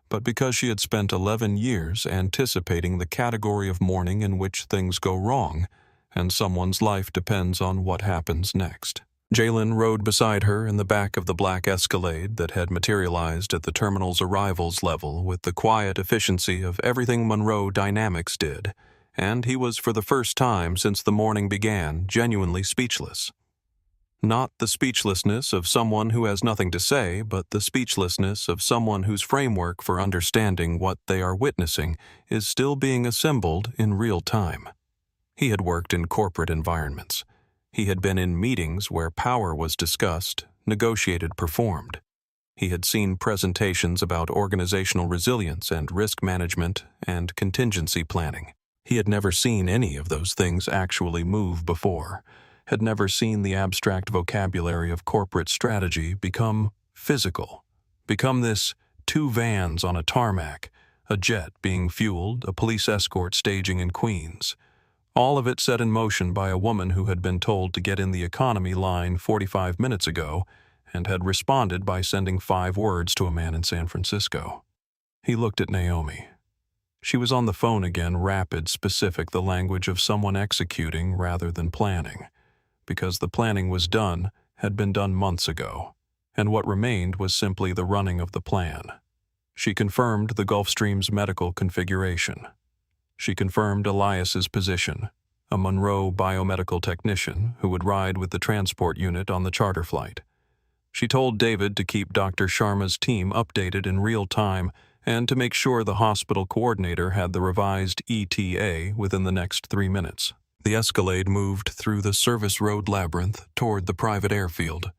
S1: but because she had spent 11 years anticipating the category of morning in which things go wrong, and someone's life depends on what happens next. Jalen rode beside her in the back of the black Escalade that had materialized at the terminal's arrivals level with the quiet efficiency of everything Monroe Dynamics did, and he was for the first time since the morning began genuinely speechless. Not the speechlessness of someone who has nothing to say, but the speechlessness of someone whose framework for understanding what they are witnessing is still being assembled in real time. He had worked in corporate environments. He had been in meetings where power was discussed, negotiated, performed. He had seen presentations about organizational resilience and risk management and contingency planning. He had never seen any of those things actually move before, had never seen the abstract vocabulary of corporate strategy become physical, become this 2 vans on a tarmac, a jet being fueled, a police escort staging in Queens. All of it set in motion by a woman who had been told to get in the economy line 45 minutes ago and had responded by sending 5 words to a man in San Francisco. He looked at Naomi. She was on the phone again, rapid, specific, the language of someone executing rather than planning, because the planning was done, had been done months ago, and what remained was simply the running of the plan. She confirmed the Gulfstream's medical configuration. She confirmed Elias's position, a Monroe biomedical technician who would ride with the transport unit on the charter flight. She told David to keep Dr. Sharma's team updated in real time and to make sure the hospital coordinator had the revised ETA within the next 3 minutes. The Escalade moved through the service road labyrinth toward the private airfield,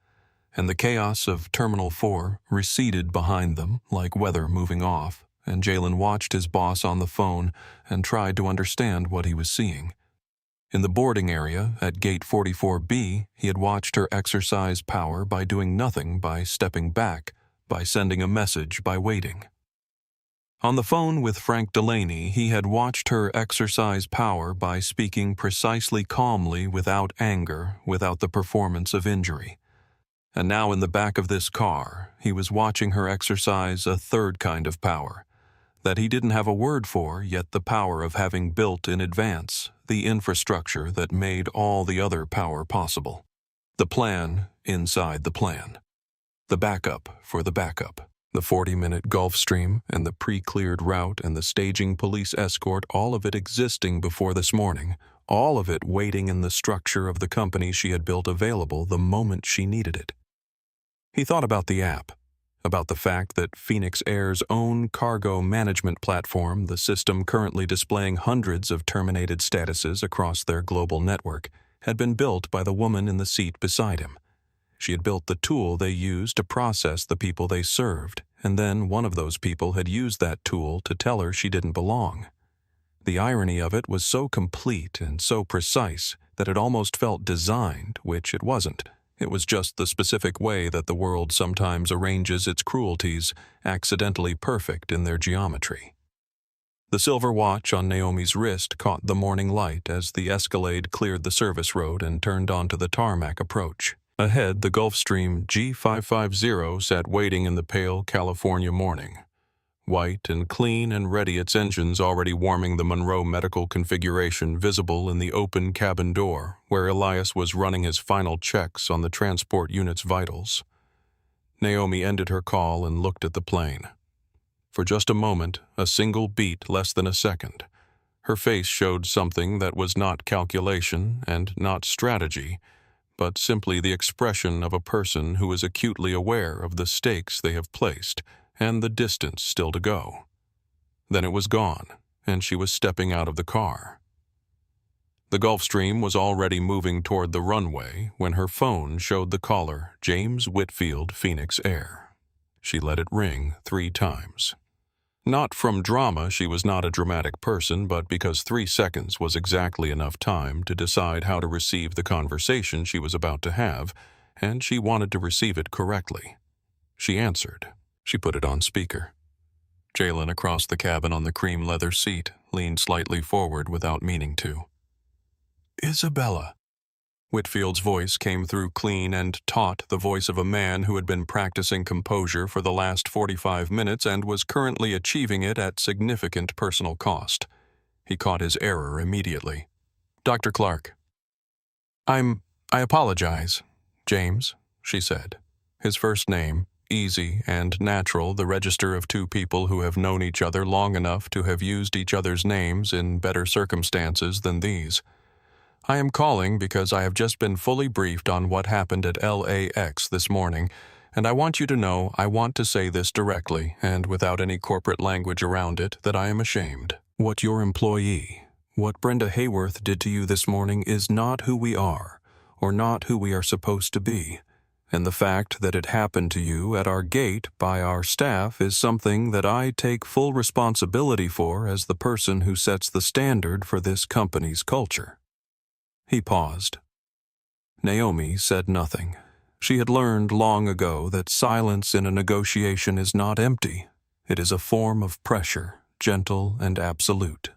S1: and the chaos of Terminal 4 receded behind them like weather moving off, and Jalen watched his boss on the phone and tried to understand what he was seeing. In the boarding area at Gate 44B, he had watched her exercise power by doing nothing, by stepping back, by sending a message, by waiting. On the phone with Frank Delaney, he had watched her exercise power by speaking precisely calmly, without anger, without the performance of injury. And now in the back of this car, he was watching her exercise a third kind of power, that he didn't have a word for, yet the power of having built in advance the infrastructure that made all the other power possible. The plan inside the plan. The backup for the backup. The 40-minute Gulfstream and the pre-cleared route and the staging police escort, all of it existing before this morning, all of it waiting in the structure of the company she had built available the moment she needed it. He thought about the app, about the fact that Phoenix Air's own cargo management platform, the system currently displaying hundreds of terminated statuses across their global network, had been built by the woman in the seat beside him. She had built the tool they used to process the people they served, and then one of those people had used that tool to tell her she didn't belong. The irony of it was so complete and so precise that it almost felt designed, which it wasn't. It was just the specific way that the world sometimes arranges its cruelties, accidentally perfect in their geometry. The silver watch on Naomi's wrist caught the morning light as the Escalade cleared the service road and turned onto the tarmac approach. Ahead, the Gulfstream G550 sat waiting in the pale California morning. White and clean and ready, its engines already warming the Monroe medical configuration visible in the open cabin door, where Elias was running his final checks on the transport unit's vitals. Naomi ended her call and looked at the plane. For just a moment, a single beat less than a second, her face showed something that was not calculation and not strategy, but simply the expression of a person who is acutely aware of the stakes they have placed and the distance still to go. Then it was gone, and she was stepping out of the car. The Gulfstream was already moving toward the runway when her phone showed the caller, James Whitfield, Phoenix Air. She let it ring 3 times. Not from drama, she was not a dramatic person, but because 3 seconds was exactly enough time to decide how to receive the conversation she was about to have, and she wanted to receive it correctly. She answered. She put it on speaker. Jalen, across the cabin on the cream leather seat, leaned slightly forward without meaning to. "Isabella." Whitfield's voice came through clean and taut, the voice of a man who had been practicing composure for the last 45 minutes and was currently achieving it at significant personal cost. He caught his error immediately. "Dr. Clark." I apologize, James," she said. His first name, easy and natural, the register of 2 people who have known each other long enough to have used each other's names in better circumstances than these. I am calling because I have just been fully briefed on what happened at LAX this morning, and I want you to know I want to say this directly and without any corporate language around it that I am ashamed. What Brenda Hayworth did to you this morning is not who we are, or not who we are supposed to be. And the fact that it happened to you at our gate by our staff is something that I take full responsibility for as the person who sets the standard for this company's culture. He paused. Naomi said nothing. She had learned long ago that silence in a negotiation is not empty. It is a form of pressure, gentle and absolute.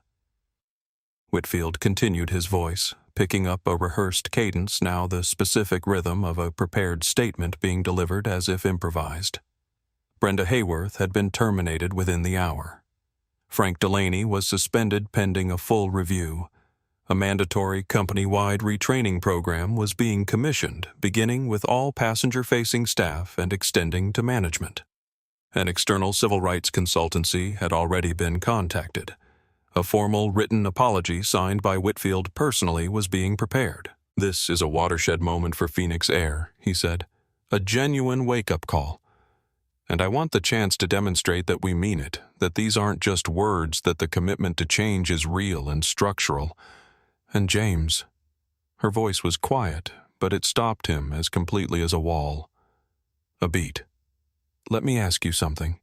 S1: Whitfield continued his voice, picking up a rehearsed cadence, now the specific rhythm of a prepared statement being delivered as if improvised. Brenda Hayworth had been terminated within the hour. Frank Delaney was suspended pending a full review. A mandatory company-wide retraining program was being commissioned, beginning with all passenger-facing staff and extending to management. An external civil rights consultancy had already been contacted. A formal written apology signed by Whitfield personally was being prepared. "This is a watershed moment for Phoenix Air," he said. "A genuine wake-up call. And I want the chance to demonstrate that we mean it, that these aren't just words, that the commitment to change is real and structural. And James," her voice was quiet, but it stopped him as completely as a wall. A beat. "Let me ask you something,"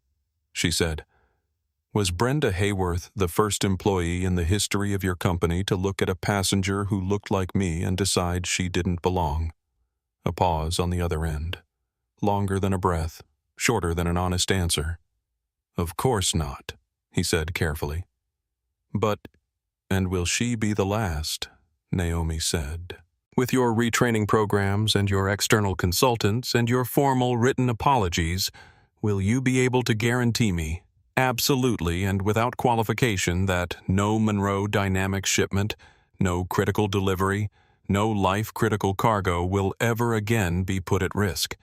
S1: she said. "Was Brenda Hayworth the first employee in the history of your company to look at a passenger who looked like me and decide she didn't belong?" A pause on the other end. Longer than a breath, shorter than an honest answer. "Of course not," he said carefully. "And will she be the last?" Naomi said. "With your retraining programs and your external consultants and your formal written apologies, will you be able to guarantee me, absolutely and without qualification, that no Monroe Dynamics shipment, no critical delivery, no life-critical cargo will ever again be put at risk,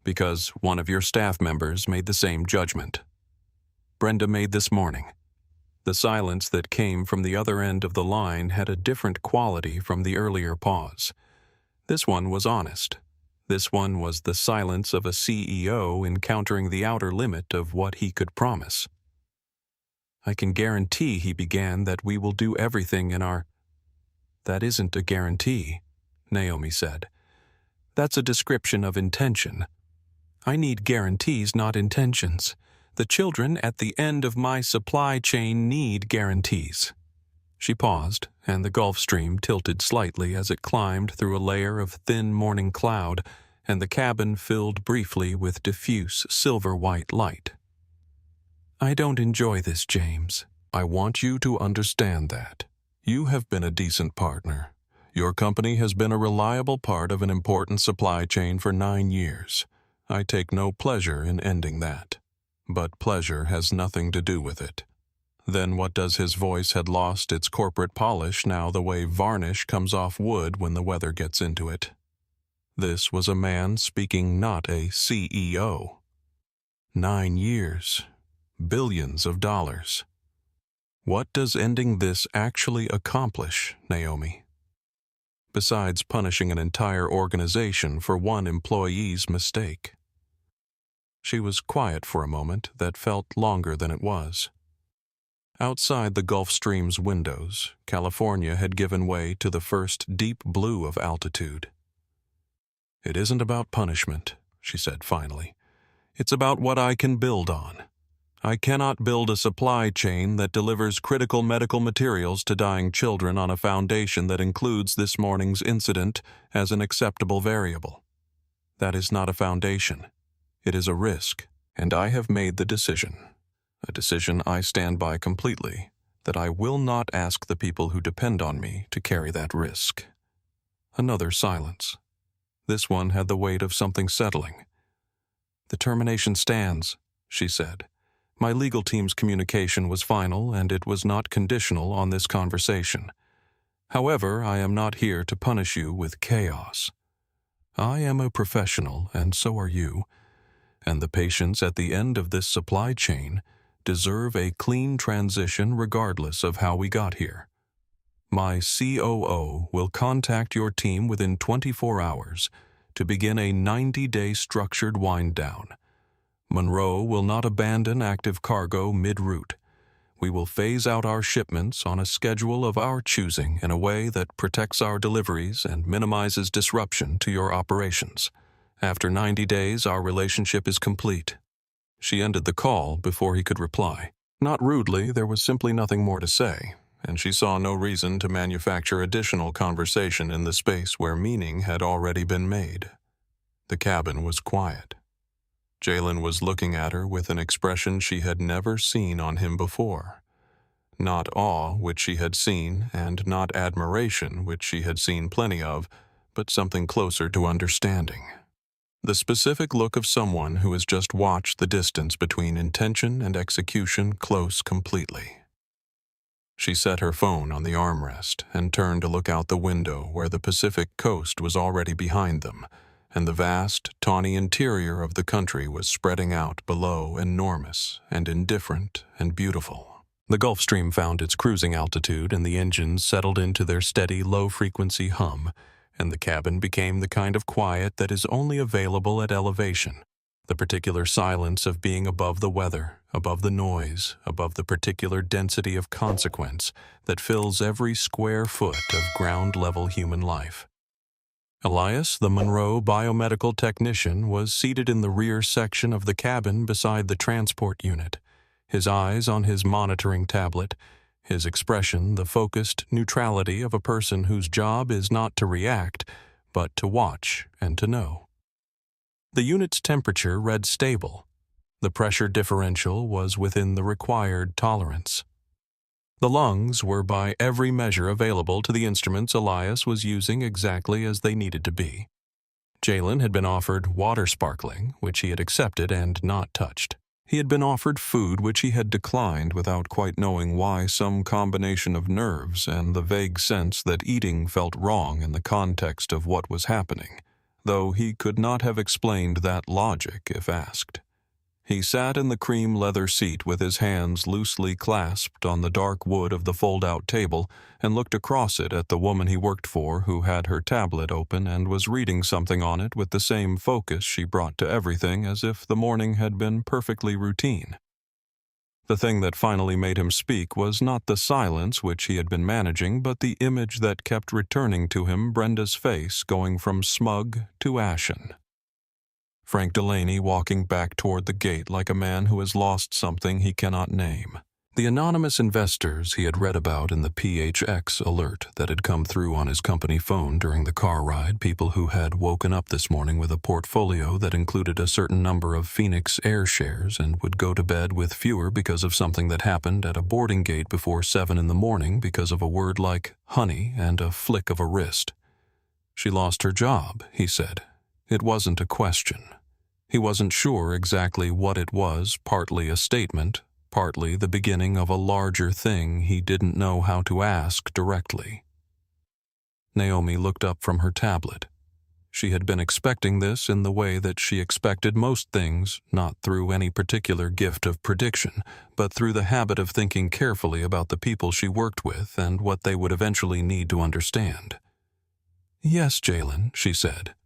S1: because one of your staff members made the same judgment?" Brenda made this morning. The silence that came from the other end of the line had a different quality from the earlier pause. This one was honest. This one was the silence of a CEO encountering the outer limit of what he could promise. "I can guarantee," he began, "that we will do everything in our—" "That isn't a guarantee," Naomi said. "That's a description of intention. I need guarantees, not intentions. The children at the end of my supply chain need guarantees." She paused, and the Gulf Stream tilted slightly as it climbed through a layer of thin morning cloud, and the cabin filled briefly with diffuse silver-white light. "I don't enjoy this, James. I want you to understand that. You have been a decent partner. Your company has been a reliable part of an important supply chain for 9 years. I take no pleasure in ending that. But pleasure has nothing to do with it." Then what does his voice had lost its corporate polish now the way varnish comes off wood when the weather gets into it. This was a man speaking, not a CEO. 9 years. Billions of dollars. What does ending this actually accomplish, Naomi? Besides punishing an entire organization for one employee's mistake. She was quiet for a moment that felt longer than it was. Outside the Gulf Stream's windows, California had given way to the first deep blue of altitude. "It isn't about punishment," she said finally. "It's about what I can build on. I cannot build a supply chain that delivers critical medical materials to dying children on a foundation that includes this morning's incident as an acceptable variable. That is not a foundation. It is a risk, and I have made the decision, a decision I stand by completely, that I will not ask the people who depend on me to carry that risk." Another silence. This one had the weight of something settling. "The termination stands," she said. "My legal team's communication was final, and it was not conditional on this conversation. However, I am not here to punish you with chaos. I am a professional, and so are you, and the patients at the end of this supply chain deserve a clean transition regardless of how we got here. My COO will contact your team within 24 hours to begin a 90-day structured wind-down. Monroe will not abandon active cargo mid-route. We will phase out our shipments on a schedule of our choosing in a way that protects our deliveries and minimizes disruption to your operations. After 90 days, our relationship is complete. She ended the call before he could reply. Not rudely, there was simply nothing more to say, and she saw no reason to manufacture additional conversation in the space where meaning had already been made. The cabin was quiet. Jalen was looking at her with an expression she had never seen on him before. Not awe, which she had seen, and not admiration, which she had seen plenty of, but something closer to understanding. The specific look of someone who has just watched the distance between intention and execution close completely. She set her phone on the armrest and turned to look out the window where the Pacific coast was already behind them, and the vast, tawny interior of the country was spreading out below, enormous and indifferent and beautiful. The Gulf Stream found its cruising altitude and the engines settled into their steady, low-frequency hum, and the cabin became the kind of quiet that is only available at elevation, the particular silence of being above the weather, above the noise, above the particular density of consequence that fills every square foot of ground-level human life. Elias, the Monroe biomedical technician, was seated in the rear section of the cabin beside the transport unit, his eyes on his monitoring tablet, his expression the focused neutrality of a person whose job is not to react, but to watch and to know. The unit's temperature read stable. The pressure differential was within the required tolerance. The lungs were by every measure available to the instruments Elias was using exactly as they needed to be. Jalen had been offered water sparkling, which he had accepted and not touched. He had been offered food which he had declined without quite knowing why, some combination of nerves and the vague sense that eating felt wrong in the context of what was happening, though he could not have explained that logic if asked. He sat in the cream leather seat with his hands loosely clasped on the dark wood of the fold-out table and looked across it at the woman he worked for, who had her tablet open and was reading something on it with the same focus she brought to everything as if the morning had been perfectly routine. The thing that finally made him speak was not the silence which he had been managing, but the image that kept returning to him, Brenda's face going from smug to ashen. Frank Delaney walking back toward the gate like a man who has lost something he cannot name. The anonymous investors he had read about in the PHX alert that had come through on his company phone during the car ride, people who had woken up this morning with a portfolio that included a certain number of Phoenix Air shares and would go to bed with fewer because of something that happened at a boarding gate before 7 in the morning because of a word like honey and a flick of a wrist. She lost her job, he said. It wasn't a question. He wasn't sure exactly what it was, partly a statement, partly the beginning of a larger thing he didn't know how to ask directly. Naomi looked up from her tablet. She had been expecting this in the way that she expected most things, not through any particular gift of prediction, but through the habit of thinking carefully about the people she worked with and what they would eventually need to understand. "Yes, Jalen," she said.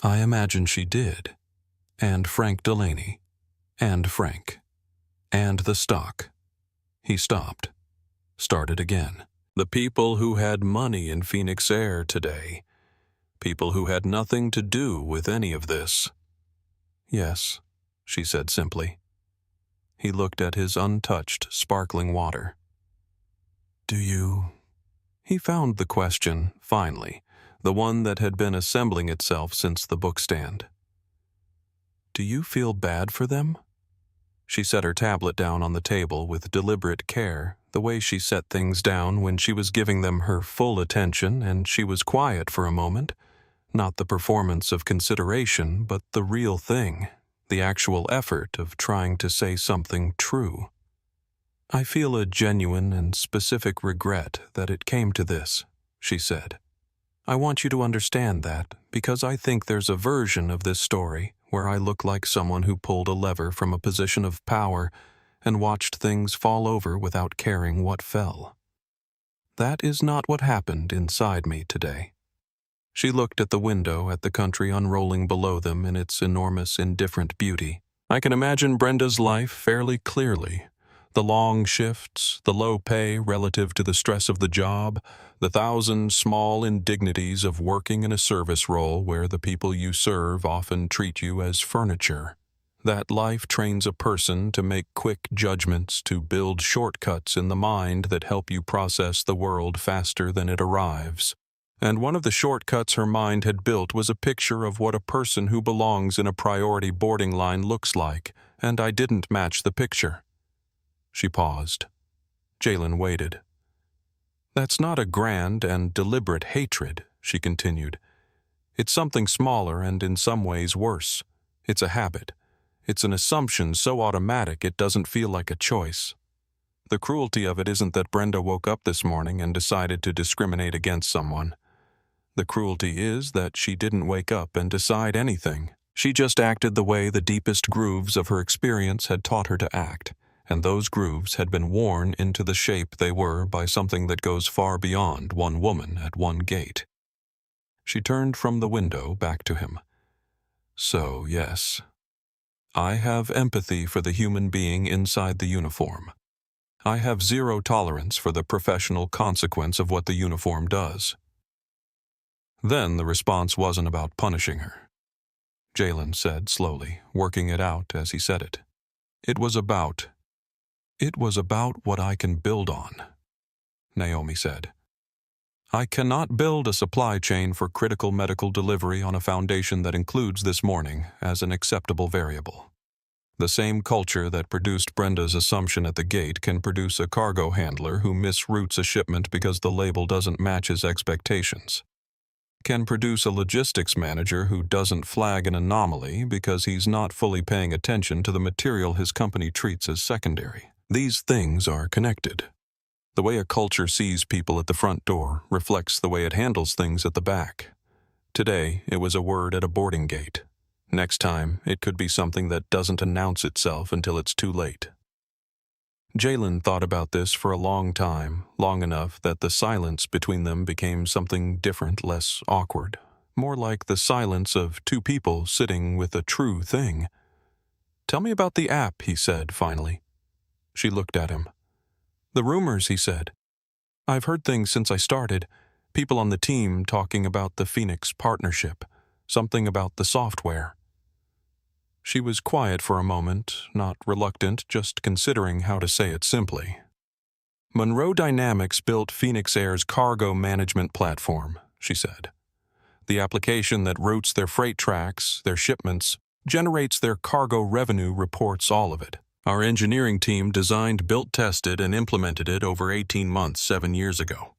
S1: "I imagine she did. And Frank Delaney. And Frank. And the stock." He stopped. Started again. The people who had money in Phoenix Air today. People who had nothing to do with any of this. "Yes," she said simply. He looked at his untouched, sparkling water. "Do you—" He found the question, finally, the one that had been assembling itself since the bookstand. "Do you feel bad for them?" She set her tablet down on the table with deliberate care, the way she set things down when she was giving them her full attention, and she was quiet for a moment. Not the performance of consideration, but the real thing, the actual effort of trying to say something true. "I feel a genuine and specific regret that it came to this," she said. "I want you to understand that, because I think there's a version of this story where I look like someone who pulled a lever from a position of power and watched things fall over without caring what fell. That is not what happened inside me today." She looked at the window at the country unrolling below them in its enormous, indifferent beauty. I can imagine Brenda's life fairly clearly. The long shifts, the low pay relative to the stress of the job, the thousand small indignities of working in a service role where the people you serve often treat you as furniture. That life trains a person to make quick judgments, to build shortcuts in the mind that help you process the world faster than it arrives. And one of the shortcuts her mind had built was a picture of what a person who belongs in a priority boarding line looks like, and I didn't match the picture. She paused. Jalen waited. "That's not a grand and deliberate hatred," she continued. "It's something smaller and in some ways worse. It's a habit. It's an assumption so automatic it doesn't feel like a choice. The cruelty of it isn't that Brenda woke up this morning and decided to discriminate against someone. The cruelty is that she didn't wake up and decide anything. She just acted the way the deepest grooves of her experience had taught her to act, and those grooves had been worn into the shape they were by something that goes far beyond one woman at one gate." She turned from the window back to him. "So, yes. I have empathy for the human being inside the uniform. I have zero tolerance for the professional consequence of what the uniform does." Then the response wasn't about punishing her. Jalen said slowly, working it out as he said it. It was about what I can build on," Naomi said. "I cannot build a supply chain for critical medical delivery on a foundation that includes this morning as an acceptable variable. The same culture that produced Brenda's assumption at the gate can produce a cargo handler who misroutes a shipment because the label doesn't match his expectations. Can produce a logistics manager who doesn't flag an anomaly because he's not fully paying attention to the material his company treats as secondary. These things are connected. The way a culture sees people at the front door reflects the way it handles things at the back. Today, it was a word at a boarding gate. Next time, it could be something that doesn't announce itself until it's too late." Jalen thought about this for a long time, long enough that the silence between them became something different, less awkward, more like the silence of two people sitting with a true thing. "Tell me about the app," he said finally. She looked at him. "The rumors," he said. "I've heard things since I started. People on the team talking about the Phoenix partnership, something about the software." She was quiet for a moment, not reluctant, just considering how to say it simply. "Monroe Dynamics built Phoenix Air's cargo management platform," she said. "The application that routes their freight tracks, their shipments, generates their cargo revenue reports, all of it. Our engineering team designed, built, tested, and implemented it over 18 months 7 years ago.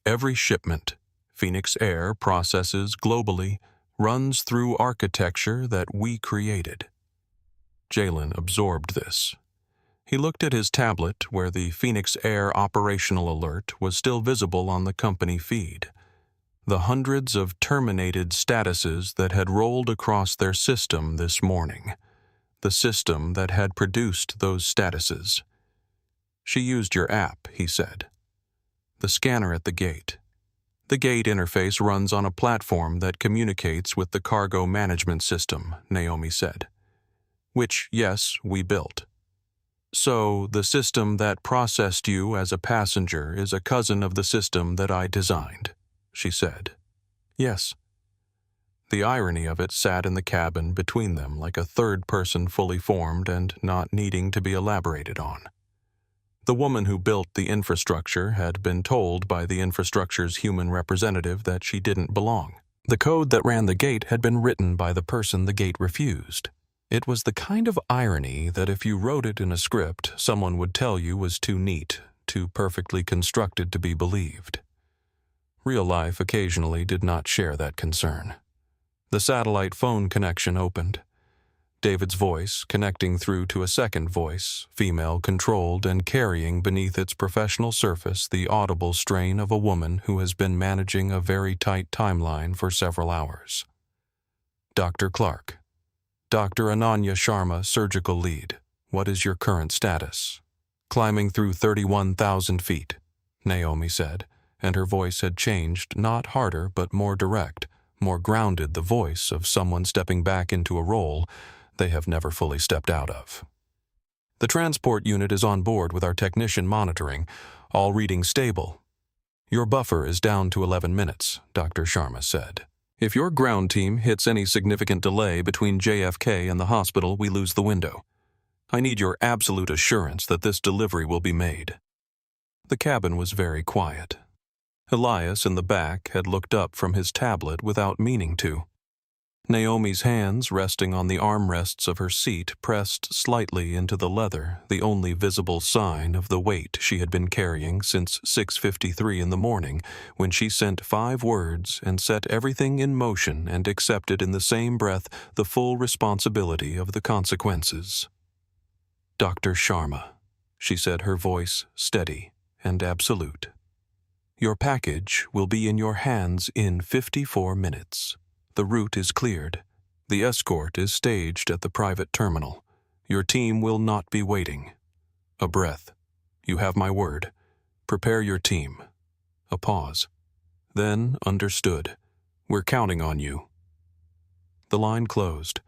S1: Every shipment Phoenix Air processes globally runs through architecture that we created." Jalen absorbed this. He looked at his tablet where the Phoenix Air operational alert was still visible on the company feed. The hundreds of terminated statuses that had rolled across their system this morning. The system that had produced those statuses. "She used your app," he said. "The scanner at the gate. The gate interface runs on a platform that communicates with the cargo management system," Naomi said. "Which, yes, we built. So, the system that processed you as a passenger is a cousin of the system that I designed," she said. "Yes." The irony of it sat in the cabin between them like a third person fully formed and not needing to be elaborated on. The woman who built the infrastructure had been told by the infrastructure's human representative that she didn't belong. The code that ran the gate had been written by the person the gate refused. It was the kind of irony that if you wrote it in a script, someone would tell you was too neat, too perfectly constructed to be believed. Real life occasionally did not share that concern. The satellite phone connection opened. David's voice connecting through to a second voice, female-controlled and carrying beneath its professional surface the audible strain of a woman who has been managing a very tight timeline for several hours. "Dr. Clark. Dr. Ananya Sharma, surgical lead. What is your current status? Climbing through 31,000 feet. Naomi said, and her voice had changed, not harder but more direct, more grounded, the voice of someone stepping back into a role they have never fully stepped out of. The transport unit is on board with our technician monitoring, all readings stable. Your buffer is down to 11 minutes, Dr. Sharma said. If your ground team hits any significant delay between JFK and the hospital, we lose the window. I need your absolute assurance that this delivery will be made. The cabin was very quiet. Elias in the back had looked up from his tablet without meaning to. Naomi's hands, resting on the armrests of her seat, pressed slightly into the leather, the only visible sign of the weight she had been carrying since 6:53 in the morning, when she sent 5 words and set everything in motion and accepted in the same breath the full responsibility of the consequences. Dr. Sharma, she said, her voice steady and absolute. Your package will be in your hands in 54 minutes. The route is cleared. The escort is staged at the private terminal. Your team will not be waiting. A breath. You have my word. Prepare your team. A pause. Then, understood. We're counting on you. The line closed.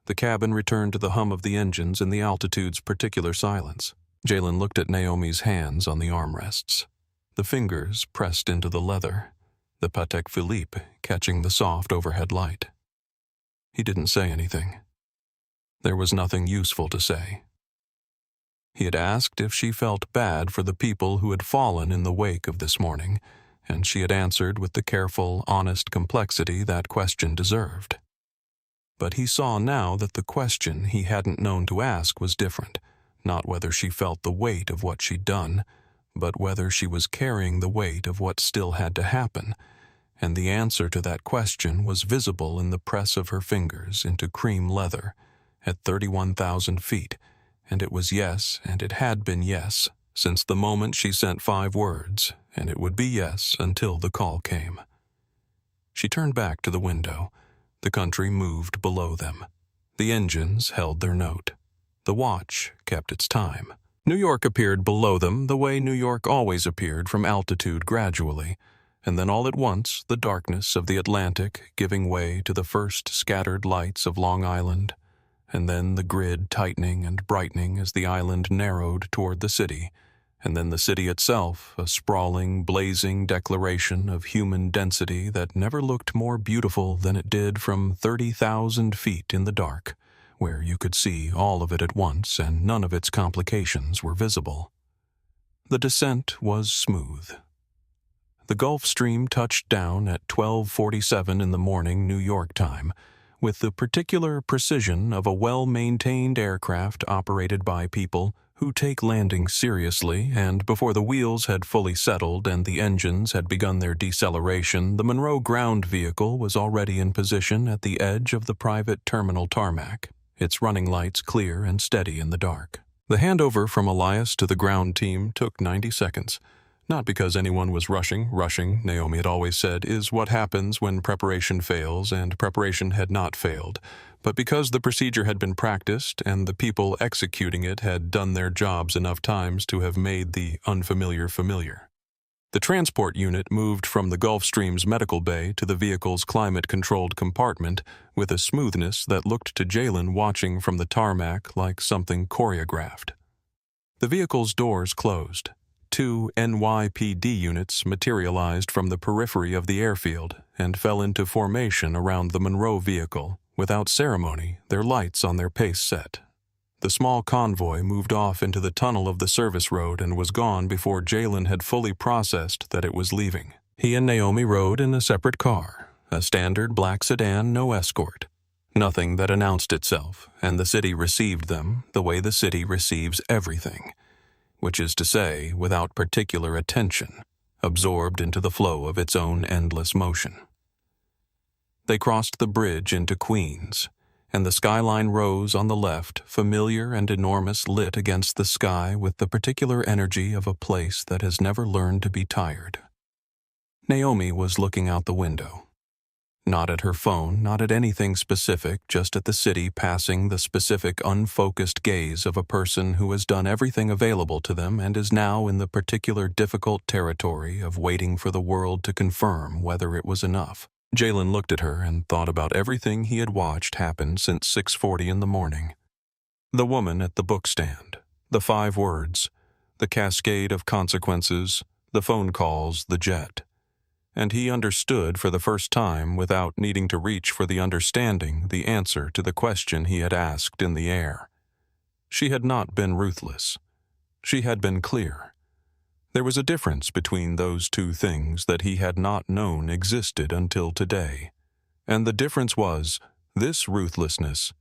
S1: The cabin returned to the hum of the engines and the altitude's particular silence. Jalen looked at Naomi's hands on the armrests. The fingers pressed into the leather, the Patek Philippe catching the soft overhead light. He didn't say anything. There was nothing useful to say. He had asked if she felt bad for the people who had fallen in the wake of this morning, and she had answered with the careful, honest complexity that question deserved. But he saw now that the question he hadn't known to ask was different, not whether she felt the weight of what she'd done, but whether she was carrying the weight of what still had to happen, and the answer to that question was visible in the press of her fingers into cream leather at 31,000 feet, and it was yes, and it had been yes, since the moment she sent 5 words, and it would be yes until the call came. She turned back to the window. The country moved below them. The engines held their note. The watch kept its time. New York appeared below them the way New York always appeared from altitude gradually, and then all at once the darkness of the Atlantic giving way to the first scattered lights of Long Island, and then the grid tightening and brightening as the island narrowed toward the city, and then the city itself, a sprawling, blazing declaration of human density that never looked more beautiful than it did from 30,000 feet in the dark, where you could see all of it at once and none of its complications were visible. The descent was smooth. The Gulf Stream touched down at 12:47 in the morning New York time, with the particular precision of a well-maintained aircraft operated by people who take landing seriously, and before the wheels had fully settled and the engines had begun their deceleration, the Monroe ground vehicle was already in position at the edge of the private terminal tarmac, its running lights clear and steady in the dark. The handover from Elias to the ground team took 90 seconds. Not because anyone was rushing, Naomi had always said, is what happens when preparation fails, and preparation had not failed, but because the procedure had been practiced and the people executing it had done their jobs enough times to have made the unfamiliar familiar. The transport unit moved from the Gulfstream's medical bay to the vehicle's climate-controlled compartment with a smoothness that looked to Jalen watching from the tarmac like something choreographed. The vehicle's doors closed. 2 NYPD units materialized from the periphery of the airfield and fell into formation around the Monroe vehicle, without ceremony, their lights on their pace set. The small convoy moved off into the tunnel of the service road and was gone before Jalen had fully processed that it was leaving. He and Naomi rode in a separate car, a standard black sedan, no escort. Nothing that announced itself, and the city received them the way the city receives everything, which is to say, without particular attention, absorbed into the flow of its own endless motion. They crossed the bridge into Queens, and the skyline rose on the left, familiar and enormous, lit against the sky with the particular energy of a place that has never learned to be tired. Naomi was looking out the window. Not at her phone, not at anything specific, just at the city passing the specific unfocused gaze of a person who has done everything available to them and is now in the particular difficult territory of waiting for the world to confirm whether it was enough. Jalen looked at her and thought about everything he had watched happen since 6:40 in the morning. The woman at the bookstand, the 5 words, the cascade of consequences, the phone calls, the jet. And he understood for the first time, without needing to reach for the understanding, the answer to the question he had asked in the air. She had not been ruthless. She had been clear. There was a difference between those two things that he had not known existed until today. And the difference was, this ruthlessness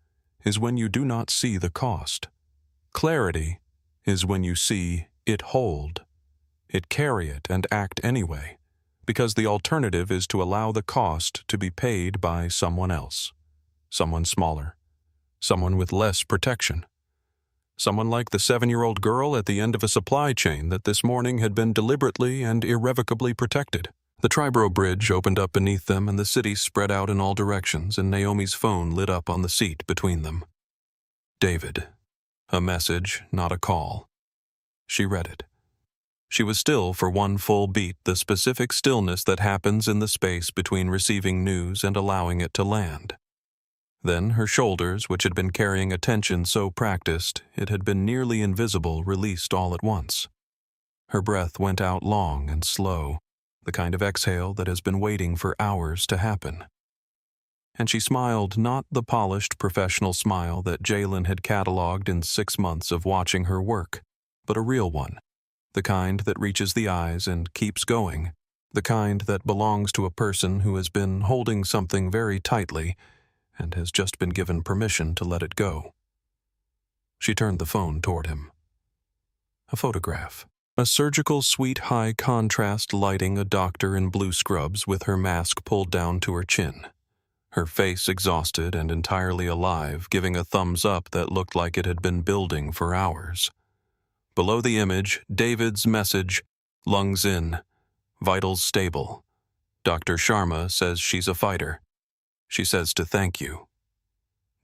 S1: is when you do not see the cost. Clarity is when you see it hold, it carry it and act anyway, because the alternative is to allow the cost to be paid by someone else, someone smaller, someone with less protection. Someone like the 7-year-old girl at the end of a supply chain that this morning had been deliberately and irrevocably protected. The Triborough Bridge opened up beneath them and the city spread out in all directions, and Naomi's phone lit up on the seat between them. David. A message, not a call. She read it. She was still for one full beat, the specific stillness that happens in the space between receiving news and allowing it to land. Then her shoulders, which had been carrying a tension so practiced it had been nearly invisible, released all at once. Her breath went out long and slow, the kind of exhale that has been waiting for hours to happen. And she smiled, not the polished professional smile that Jalen had cataloged in 6 months of watching her work, but a real one, the kind that reaches the eyes and keeps going, the kind that belongs to a person who has been holding something very tightly and has just been given permission to let it go. She turned the phone toward him. A photograph. A surgical suite high-contrast lighting a doctor in blue scrubs with her mask pulled down to her chin. Her face exhausted and entirely alive, giving a thumbs up that looked like it had been building for hours. Below the image, David's message, lungs in, vitals stable. Dr. Sharma says she's a fighter. She says to thank you.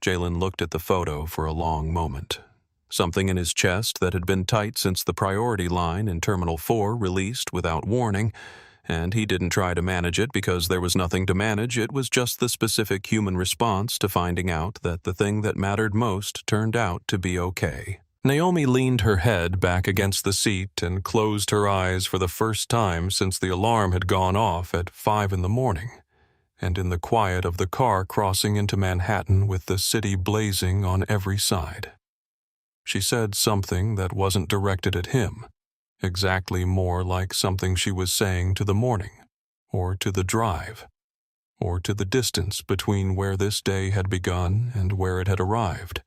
S1: Jalen looked at the photo for a long moment. Something in his chest that had been tight since the priority line in Terminal 4 released without warning, and he didn't try to manage it because there was nothing to manage. It was just the specific human response to finding out that the thing that mattered most turned out to be okay. Naomi leaned her head back against the seat and closed her eyes for the first time since the alarm had gone off at 5 in the morning. And in the quiet of the car crossing into Manhattan with the city blazing on every side. She said something that wasn't directed at him, exactly more like something she was saying to the morning, or to the drive, or to the distance between where this day had begun and where it had arrived.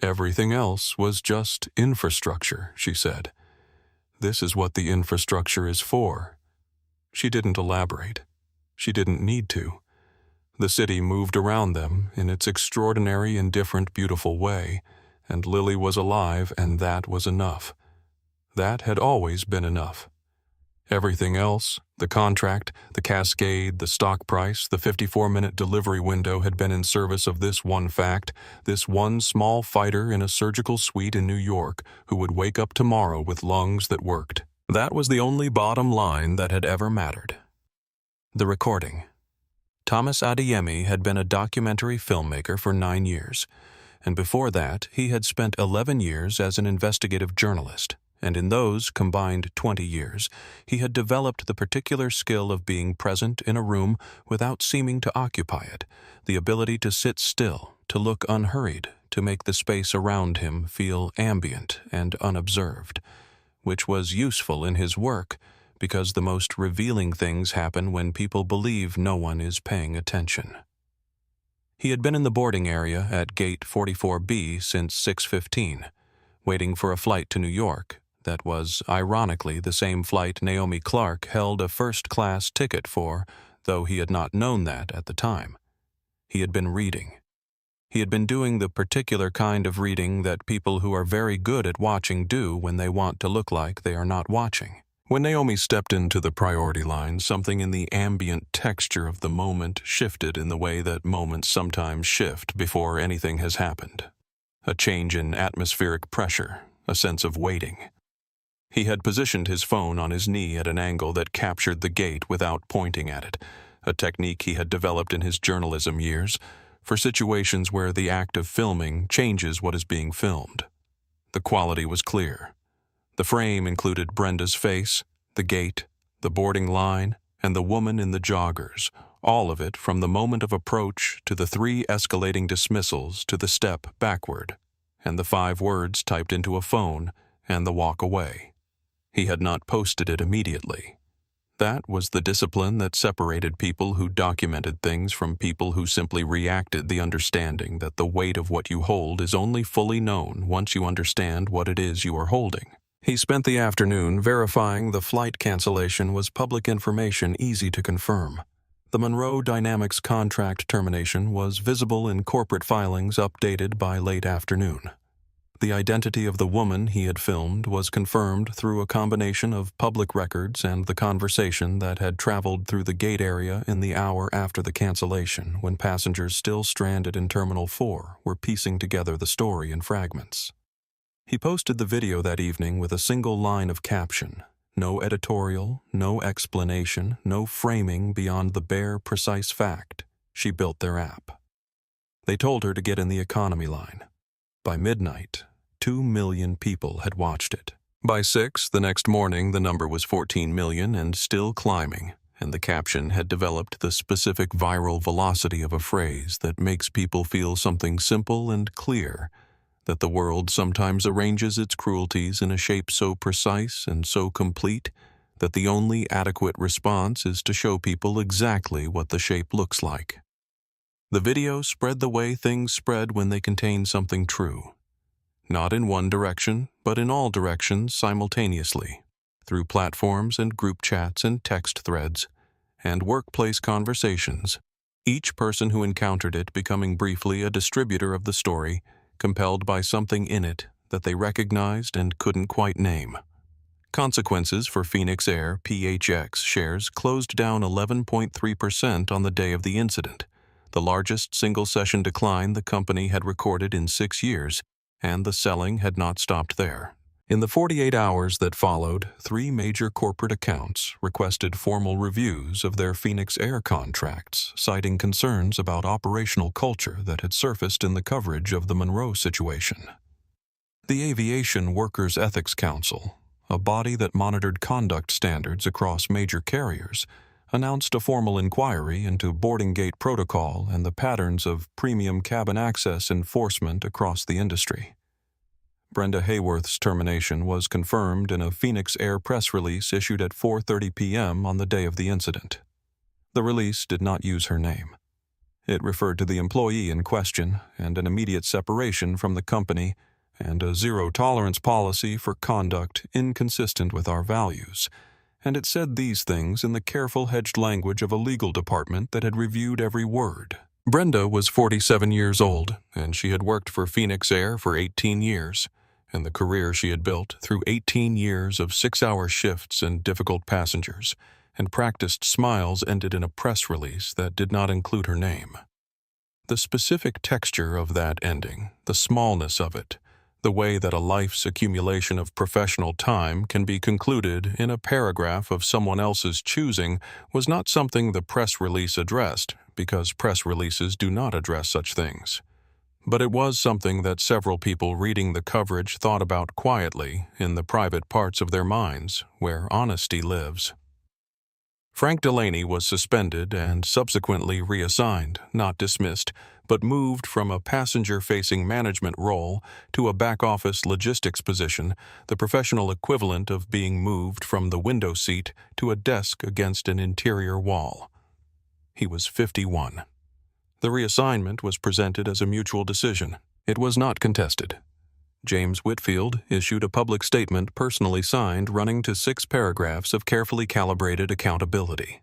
S1: Everything else was just infrastructure, she said. This is what the infrastructure is for. She didn't elaborate. She didn't need to. The city moved around them in its extraordinary, indifferent, beautiful way, and Lily was alive, and that was enough. That had always been enough. Everything else, the contract, the cascade, the stock price, the 54-minute delivery window had been in service of this one fact, this one small fighter in a surgical suite in New York who would wake up tomorrow with lungs that worked. That was the only bottom line that had ever mattered. The recording. Thomas Adeyemi had been a documentary filmmaker for 9 years, and before that he had spent 11 years as an investigative journalist. And in those combined 20 years, he had developed the particular skill of being present in a room without seeming to occupy it, the ability to sit still, to look unhurried, to make the space around him feel ambient and unobserved, which was useful in his work because the most revealing things happen when people believe no one is paying attention. He had been in the boarding area at Gate 44B since 6:15, waiting for a flight to New York. That was, ironically, the same flight Naomi Clark held a first-class ticket for, though he had not known that at the time. He had been reading. He had been doing the particular kind of reading that people who are very good at watching do when they want to look like they are not watching. When Naomi stepped into the priority line, something in the ambient texture of the moment shifted in the way that moments sometimes shift before anything has happened. A change in atmospheric pressure, a sense of waiting. He had positioned his phone on his knee at an angle that captured the gate without pointing at it, a technique he had developed in his journalism years, for situations where the act of filming changes what is being filmed. The quality was clear. The frame included Brenda's face, the gate, the boarding line, and the woman in the joggers, all of it from the moment of approach to the 3 escalating dismissals to the step backward, and the 5 words typed into a phone, and the walk away. He had not posted it immediately. That was the discipline that separated people who documented things from people who simply reacted, the understanding that the weight of what you hold is only fully known once you understand what it is you are holding. He spent the afternoon verifying the flight cancellation was public information easy to confirm. The Monroe Dynamics contract termination was visible in corporate filings updated by late afternoon. The identity of the woman he had filmed was confirmed through a combination of public records and the conversation that had traveled through the gate area in the hour after the cancellation, when passengers still stranded in Terminal 4 were piecing together the story in fragments. He posted the video that evening with a single line of caption. No editorial, no explanation, no framing beyond the bare, precise fact. She built their app. They told her to get in the economy line. By midnight, 2 million people had watched it. By 6 the next morning, the number was 14 million and still climbing, and the caption had developed the specific viral velocity of a phrase that makes people feel something simple and clear, that the world sometimes arranges its cruelties in a shape so precise and so complete that the only adequate response is to show people exactly what the shape looks like. The video spread the way things spread when they contain something true. Not in one direction, but in all directions simultaneously, through platforms and group chats and text threads, and workplace conversations, each person who encountered it becoming briefly a distributor of the story, compelled by something in it that they recognized and couldn't quite name. Consequences for Phoenix Air PHX shares closed down 11.3% on the day of the incident, the largest single-session decline the company had recorded in 6 years, and the selling had not stopped there. In the 48 hours that followed, 3 major corporate accounts requested formal reviews of their Phoenix Air contracts, citing concerns about operational culture that had surfaced in the coverage of the Monroe situation. The Aviation Workers Ethics Council, a body that monitored conduct standards across major carriers, announced a formal inquiry into boarding gate protocol and the patterns of premium cabin access enforcement across the industry. Brenda Hayworth's termination was confirmed in a Phoenix Air press release issued at 4:30 p.m. on the day of the incident. The release did not use her name. It referred to the employee in question and an immediate separation from the company and a zero-tolerance policy for conduct inconsistent with our values, and it said these things in the careful hedged language of a legal department that had reviewed every word. Brenda was 47 years old, and she had worked for Phoenix Air for 18 years, and the career she had built through 18 years of 6-hour shifts and difficult passengers, and practiced smiles ended in a press release that did not include her name. The specific texture of that ending, the smallness of it, the way that a life's accumulation of professional time can be concluded in a paragraph of someone else's choosing, was not something the press release addressed, because press releases do not address such things. But it was something that several people reading the coverage thought about quietly in the private parts of their minds, where honesty lives. Frank Delaney was suspended and subsequently reassigned, not dismissed, but moved from a passenger-facing management role to a back-office logistics position, the professional equivalent of being moved from the window seat to a desk against an interior wall. He was 51. The reassignment was presented as a mutual decision. It was not contested. James Whitfield issued a public statement personally signed running to 6 paragraphs of carefully calibrated accountability.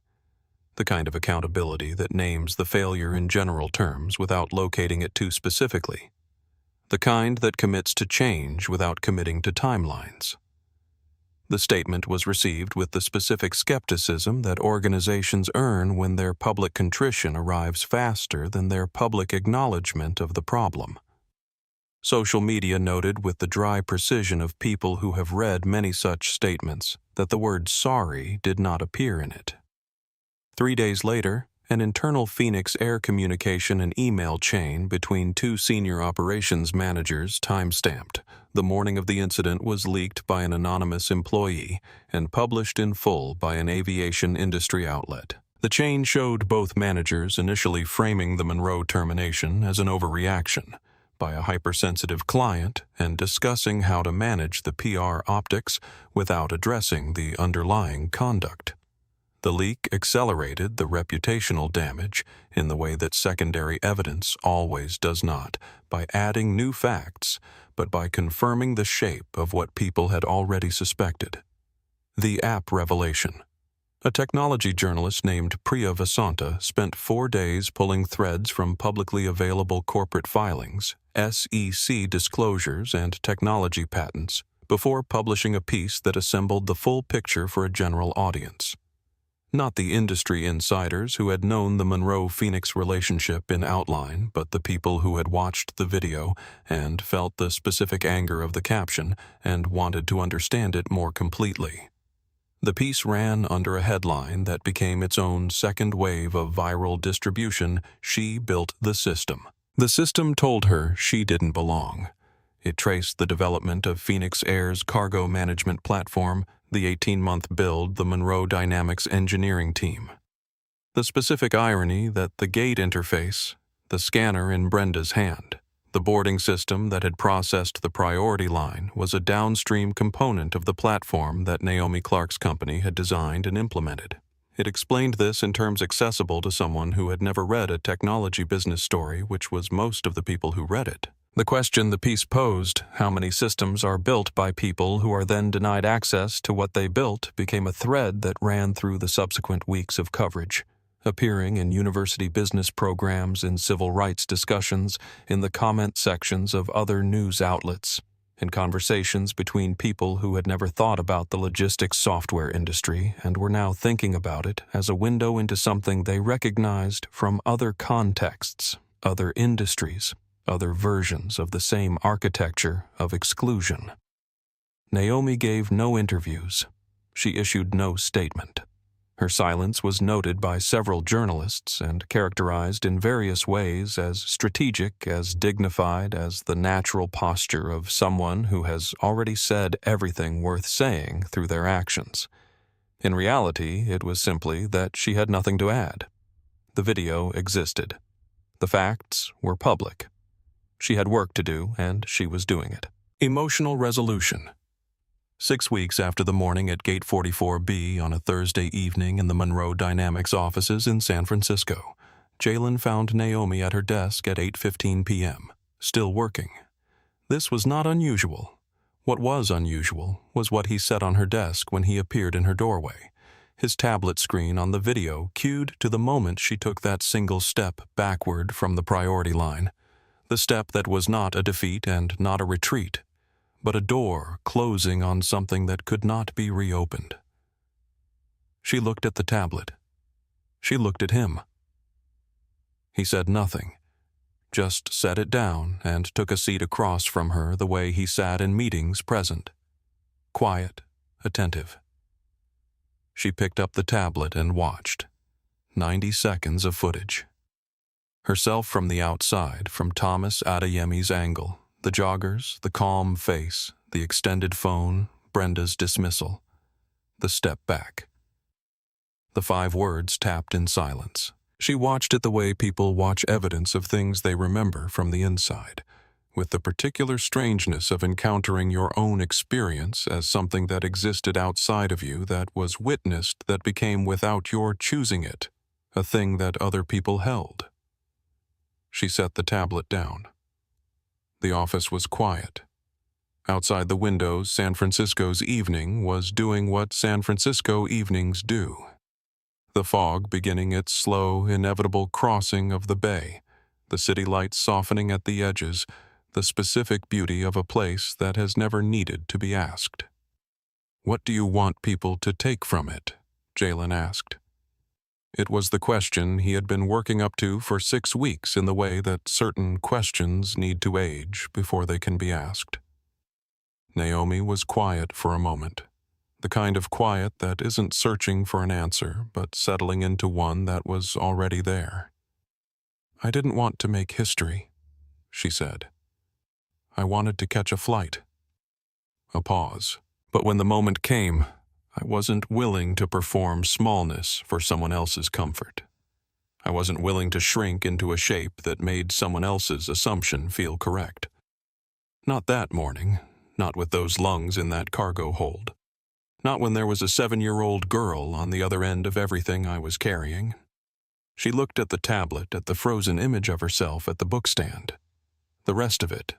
S1: The kind of accountability that names the failure in general terms without locating it too specifically. The kind that commits to change without committing to timelines. The statement was received with the specific skepticism that organizations earn when their public contrition arrives faster than their public acknowledgement of the problem. Social media noted with the dry precision of people who have read many such statements that the word sorry did not appear in it. 3 days later, an internal Phoenix Air communication and email chain between two senior operations managers timestamped. The morning of the incident was leaked by an anonymous employee and published in full by an aviation industry outlet. The chain showed both managers initially framing the Monroe termination as an overreaction by a hypersensitive client and discussing how to manage the PR optics without addressing the underlying conduct. The leak accelerated the reputational damage in the way that secondary evidence always does not, by adding new facts, but by confirming the shape of what people had already suspected. The app revelation. A technology journalist named Priya Vasanta spent 4 days pulling threads from publicly available corporate filings, SEC disclosures, and technology patents before publishing a piece that assembled the full picture for a general audience. Not the industry insiders who had known the Monroe-Phoenix relationship in outline, but the people who had watched the video and felt the specific anger of the caption and wanted to understand it more completely. The piece ran under a headline that became its own second wave of viral distribution: "She built the system." The system told her she didn't belong. It traced the development of Phoenix Air's cargo management platform, the 18-month build, the Monroe Dynamics engineering team. The specific irony that the gate interface, the scanner in Brenda's hand, the boarding system that had processed the priority line, was a downstream component of the platform that Naomi Clark's company had designed and implemented. It explained this in terms accessible to someone who had never read a technology business story, which was most of the people who read it. The question the piece posed, how many systems are built by people who are then denied access to what they built, became a thread that ran through the subsequent weeks of coverage, appearing in university business programs, in civil rights discussions, in the comment sections of other news outlets, in conversations between people who had never thought about the logistics software industry and were now thinking about it as a window into something they recognized from other contexts, other industries, other versions of the same architecture of exclusion. Naomi gave no interviews. She issued no statement. Her silence was noted by several journalists and characterized in various ways as strategic, as dignified, as the natural posture of someone who has already said everything worth saying through their actions. In reality, it was simply that she had nothing to add. The video existed. The facts were public. She had work to do, and she was doing it. Emotional resolution. 6 weeks after the morning at Gate 44B on a Thursday evening in the Monroe Dynamics offices in San Francisco, Jalen found Naomi at her desk at 8:15 p.m., still working. This was not unusual. What was unusual was what he said on her desk when he appeared in her doorway. His tablet screen on the video cued to the moment she took that single step backward from the priority line. The step that was not a defeat and not a retreat, but a door closing on something that could not be reopened. She looked at the tablet. She looked at him. He said nothing, just set it down and took a seat across from her the way he sat in meetings present. Quiet, attentive. She picked up the tablet and watched. 90 seconds of footage. Herself from the outside, from Thomas Adeyemi's angle, the joggers, the calm face, the extended phone, Brenda's dismissal, the step back. The 5 words tapped in silence. She watched it the way people watch evidence of things they remember from the inside, with the particular strangeness of encountering your own experience as something that existed outside of you, that was witnessed, that became without your choosing it, a thing that other people held. She set the tablet down. The office was quiet. Outside the windows, San Francisco's evening was doing what San Francisco evenings do. The fog beginning its slow, inevitable crossing of the bay, the city lights softening at the edges, the specific beauty of a place that has never needed to be asked. "What do you want people to take from it?" Jalen asked. It was the question he had been working up to for 6 weeks in the way that certain questions need to age before they can be asked. Naomi was quiet for a moment, the kind of quiet that isn't searching for an answer but settling into one that was already there. "I didn't want to make history," she said. "I wanted to catch a flight." A pause. But when the moment came, I wasn't willing to perform smallness for someone else's comfort. I wasn't willing to shrink into a shape that made someone else's assumption feel correct. Not that morning, not with those lungs in that cargo hold. Not when there was a 7-year-old girl on the other end of everything I was carrying. She looked at the tablet, at the frozen image of herself at the bookstand. The rest of it.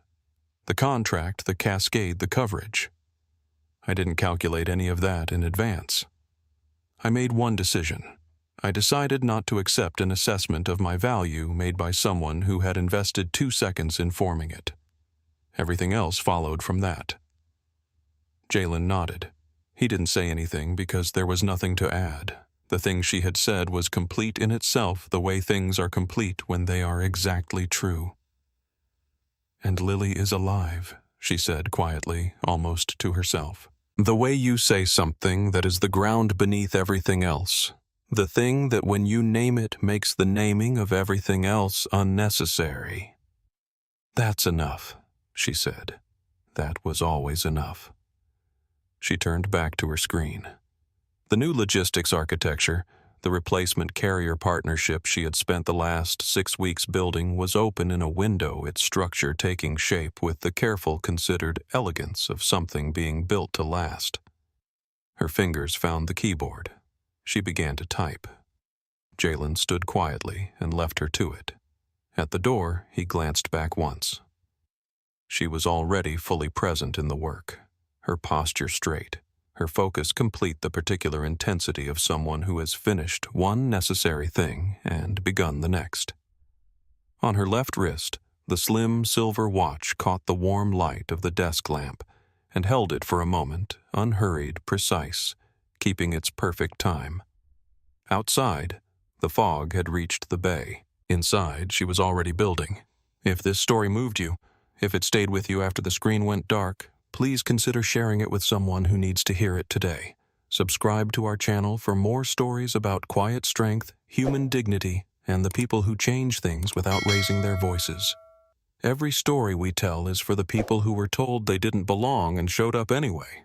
S1: The contract, the cascade, the coverage. I didn't calculate any of that in advance. I made one decision. I decided not to accept an assessment of my value made by someone who had invested 2 seconds in forming it. Everything else followed from that. Jalen nodded. He didn't say anything because there was nothing to add. The thing she had said was complete in itself, the way things are complete when they are exactly true. "And Lily is alive," she said quietly, almost to herself. "The way you say something that is the ground beneath everything else, the thing that when you name it makes the naming of everything else unnecessary." "That's enough," she said. That was always enough. She turned back to her screen. The new logistics architecture, the replacement carrier partnership she had spent the last 6 weeks building, was open in a window, its structure taking shape with the careful, considered elegance of something being built to last. Her fingers found the keyboard. She began to type. Jalen stood quietly and left her to it. At the door, he glanced back once. She was already fully present in the work, her posture straight, her focus complete, the particular intensity of someone who has finished one necessary thing and begun the next. On her left wrist, the slim silver watch caught the warm light of the desk lamp and held it for a moment, unhurried, precise, keeping its perfect time. Outside, the fog had reached the bay. Inside, she was already building. If this story moved you, if it stayed with you after the screen went dark, please consider sharing it with someone who needs to hear it today. Subscribe to our channel for more stories about quiet strength, human dignity, and the people who change things without raising their voices. Every story we tell is for the people who were told they didn't belong and showed up anyway.